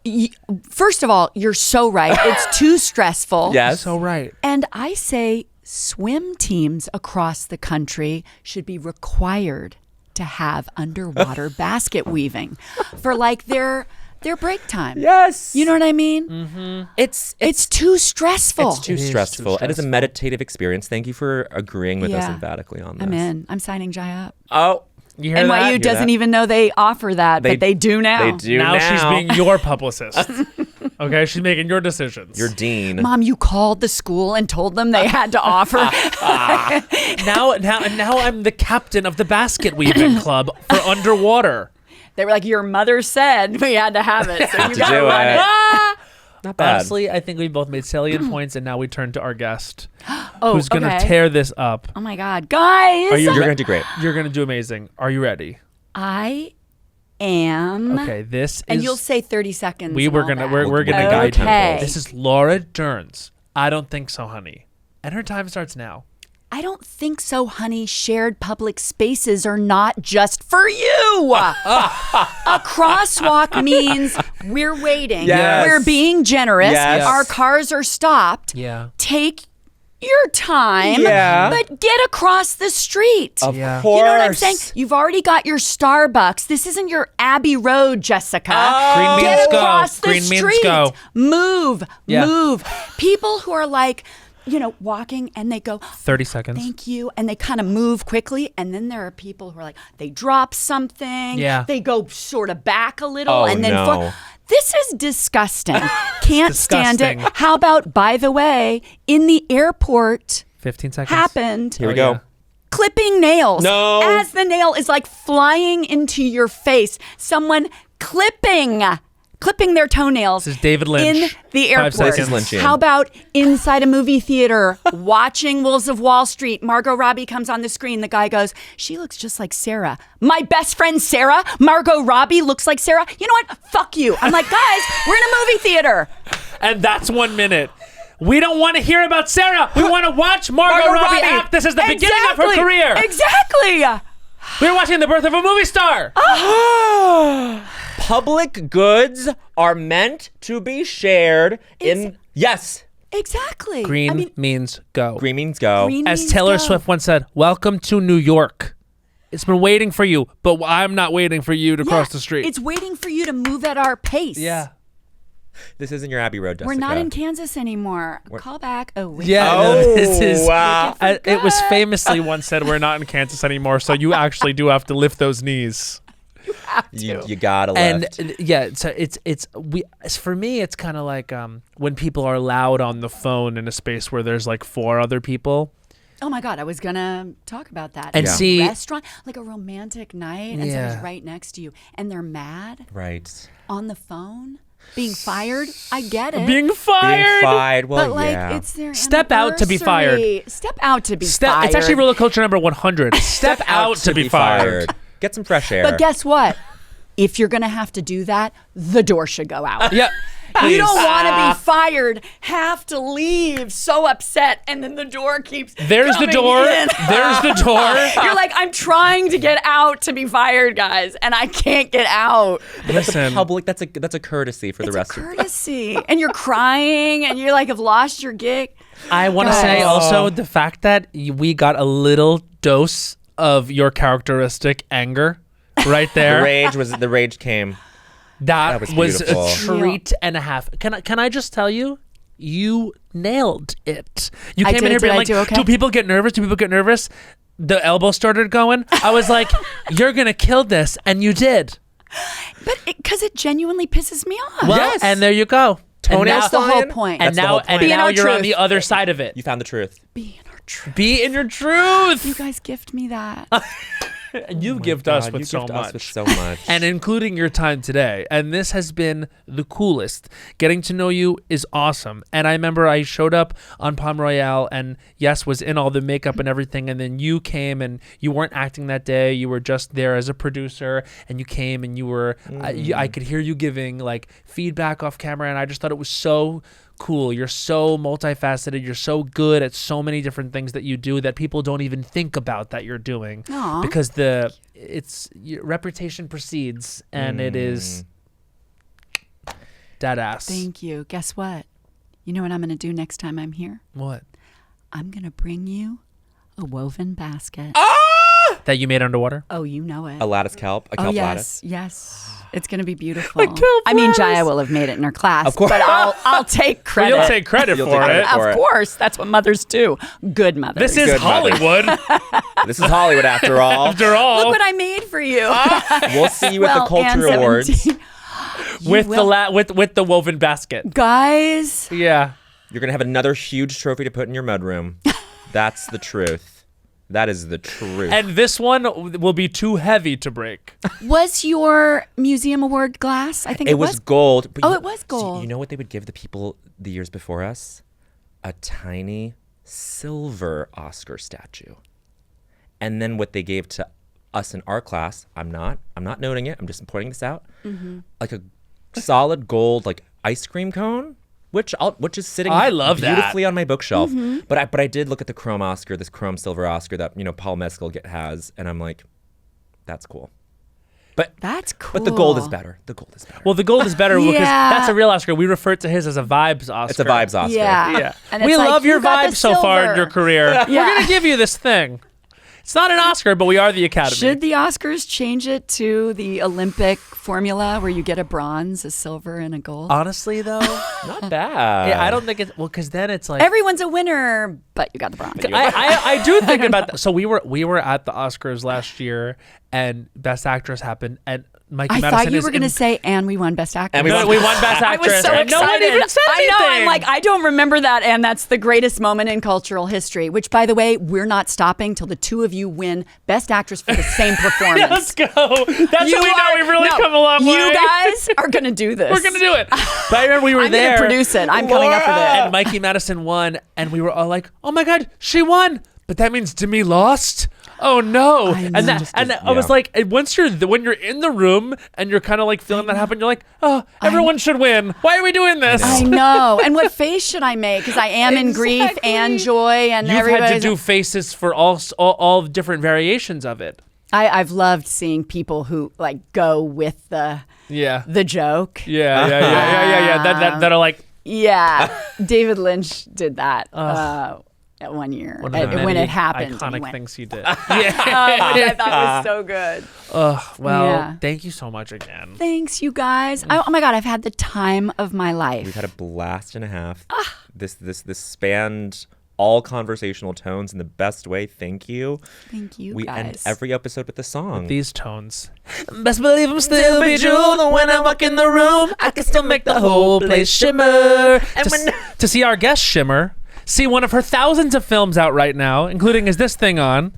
first of all, you're so right. It's too stressful. Yes. So right. And I say swim teams across the country should be required to have underwater basket weaving for like their break time. Yes. You know what I mean? Mm-hmm. It's too stressful. It's too stressful. It is a meditative experience. Thank you for agreeing with us emphatically on this. I'm in. I'm signing Jai up. Oh. You hear NYU that? doesn't even know they offer that, but they do now. They do now. She's being your publicist. Okay, she's making your decisions. Your dean. Mom, you called the school and told them they had to offer. Now I'm the captain of the basket weaving club for underwater. They were like, your mother said we had to have it, so you got to run it. Not bad. Honestly, I think we both made salient points, and now we turn to our guest, Oh, who's going to okay. tear this up. Oh my God, guys! You're going to do great. You're going to do amazing. Are you ready? I am. Okay, this is. And you'll say 30 seconds. We're gonna guide you. This is Laura Dern's I Don't Think So, Honey, and her time starts now. I don't think so, honey. Shared public spaces are not just for you. A crosswalk means we're waiting. Yes. We're being generous. Yes. Our cars are stopped. Yeah. Take your time, but get across the street. Of Yeah. course. You know what I'm saying? You've already got your Starbucks. This isn't your Abbey Road, Jessica. Green Get means go. across the Green means street. go. Move. Yeah. People who are like, walking and they go, 30 seconds. thank you. And they kind of move quickly. And then there are people who are like, they drop something. Yeah. They go sort of back a little. Oh, and then no. this is disgusting. Can't stand Disgusting. it. How about, by the way, in the airport 15 seconds. happened. Here we go. Clipping nails. No. As the nail is like flying into your face. Someone clipping their toenails. This is David Lynch. In the 5 airport. seconds. This is Lynchian. How about inside a movie theater watching Wolves of Wall Street? Margot Robbie comes on the screen. The guy goes, she looks just like Sarah. My best friend Sarah? Margot Robbie looks like Sarah? You know what? Fuck you. I'm like, guys, we're in a movie theater. And that's 1 minute. We don't want to hear about Sarah. We want to watch Margot Robbie act. This is the beginning of her career. Exactly. We're watching the birth of a movie star. Public goods are meant to be shared in. Yes. Exactly. Green means go. Green means go. Green As means Taylor go. Swift once said, welcome to New York. It's been waiting for you, but I'm not waiting for you to cross the street. It's waiting for you to move at our pace. Yeah. This isn't your Abbey Road, Jessica. We're not in Kansas anymore. Call back. Oh, wait. Yeah. Oh, this is, wow. It was famously once said, we're not in Kansas anymore, so you actually do have to lift those knees. You gotta lift. And so it's for me it's kind of like when people are loud on the phone in a space where there's like 4 other people. Oh my God, I was gonna talk about that. And In a see- restaurant, like a romantic night, and Yeah. someone's right next to you, and they're mad Right. on the phone, being fired. I get it. Being fired. Being fired. Well, but like yeah. it's their Step out to be fired. anniversary. Step out to be fired. It's actually roller coaster number 100. Step out to be fired. Get some fresh air. But guess what? If you're gonna have to do that, the door should go out. Yeah. You don't want to be fired, have to leave, so upset, and then the door keeps There's the coming door. in. There's the door. You're like, I'm trying to get out to be fired, guys, and I can't get out. Listen, Public, that's a courtesy for the It's rest a courtesy. And you're crying, and you're like, have lost your gig. I want to say also the fact that we got a little dose of your characteristic anger right there. The rage came. That was was a beautiful. treat and a half. Can I just tell you? You nailed it. You I came in did. here being Did I like, do okay? do people get nervous? Do people get nervous? The elbow started going. I was like, you're going to kill this. And you did. But because it genuinely pisses me off. Well, Yes. and there you go. Toenail That's the whole Lion? point. And That's the now, whole and point. Be in now our you're on truth. the other side of it. You found the truth. Be in our truth. Be in your truth. You guys gift me that. And you gift God, us with you so gift much. us with so much. And including your time today. And this has been the coolest. Getting to know you is awesome. And I remember I showed up on Palm Royale and yes, was in all the makeup and everything. And then you came and you weren't acting that day. You were just there as a producer and you came and you were, I could hear you giving like feedback off camera. And I just thought it was so cool. You're so multifaceted. You're so good at so many different things that you do that people don't even think about that you're doing. Aw. Because your reputation precedes and it is dead ass. Thank you. Guess what? You know what I'm going to do next time I'm here? What? I'm going to bring you a woven basket. That you made underwater? Oh, you know it. A lattice kelp. A Oh, kelp yes. lattice. Yes. It's going to be beautiful. kelp I mean, lattice. Jaya will have made it in her class. Of course. But I'll take credit. You'll take credit You'll for take it. credit for Of it. course. That's what mothers do. Good mothers. This is Good mother. Hollywood. This is Hollywood after all. After all, Look what I made for you. We'll see you at the Culture and Awards. 17. with will. with the woven basket. Guys, Yeah. You're going to have another huge trophy to put in your mudroom. That's the truth. That is the truth. And this one will be too heavy to break. was your museum award glass? I think it was gold. But Oh, it was gold. You know what they would give the people the years before us? A tiny silver Oscar statue. And then what they gave to us in our class, I'm not noting it. I'm just pointing this out. Mm-hmm. Like a solid gold like ice cream cone. Which is sitting I love that. beautifully on my bookshelf. Mm-hmm. But I did look at the chrome Oscar, this chrome silver Oscar that Paul Mescal has, and I'm like, that's cool. But That's cool. But the gold is better. The gold is better. Well, the gold is better because Yeah. that's a real Oscar. We refer to his as a vibes Oscar. it's a vibes Oscar. Yeah. Yeah. And We it's like, love your you got the vibes so far in silver. your career. We're Yeah. going to give you this thing. It's not an Oscar, but we are the Academy. Should the Oscars change it to the Olympic formula where you get a bronze, a silver, and a gold? Honestly, though, Not bad. yeah, I don't think it's... Well, because then it's like... Everyone's a winner, but you got the bronze. I do think about that. So we were at the Oscars last year, and Best Actress happened, and Mikey I Madison thought you is were going to in- say, and we won Best Actress. And we No, won- we won Best I Actress. was so and excited. No one even said I know. anything. I'm like, I don't remember that, and that's the greatest moment in cultural history. Which, by the way, we're not stopping till the two of you win Best Actress for the same performance. Let's go. That's You how we know are- we've really no, come a long way. You guys are going to do this. We're going to do it. But I remember we were I'm there. going to produce it. I'm coming up with it. And Mikey Madison won, and we were all like, "Oh my God, she won!" But that means Demi lost. Oh no! I And know. I was like, and when you're in the room and you're kind of like feeling that happen, you're like, "Oh, everyone should win. Why are we doing this?" I know. And what face should I make? Because I am in grief and joy, and You've had to everybody's. do faces for all different variations of it. I've loved seeing people who like go with the Yeah. joke. Yeah. That are like, Yeah, David Lynch did that at one year one of the when many it happened. and he iconic went, things he did. "Oh," which I thought was so good. Well, Yeah. thank you so much again. Thanks, you guys. Oh my God, I've had the time of my life. We've had a blast and a half. This spanned all conversational tones in the best way. Thank you. Thank you, We guys. end every episode with a song. These tones. Best believe I'm still bejeweled when I walk in the room. I can still make the whole place shimmer. To see our guest shimmer, see one of her thousands of films out right now, including Is This Thing On?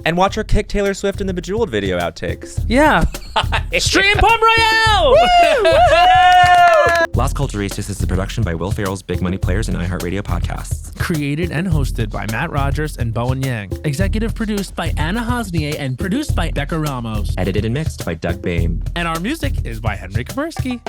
And watch her kick Taylor Swift in the Bejeweled video outtakes. Yeah. Stream Palm Royale! Las Culturistas is a production by Will Ferrell's Big Money Players and iHeartRadio podcasts. Created and hosted by Matt Rogers and Bowen Yang. Executive produced by Anna Hosnier and produced by Becca Ramos. Edited and mixed by Doug Bain. And our music is by Henry Kapersky.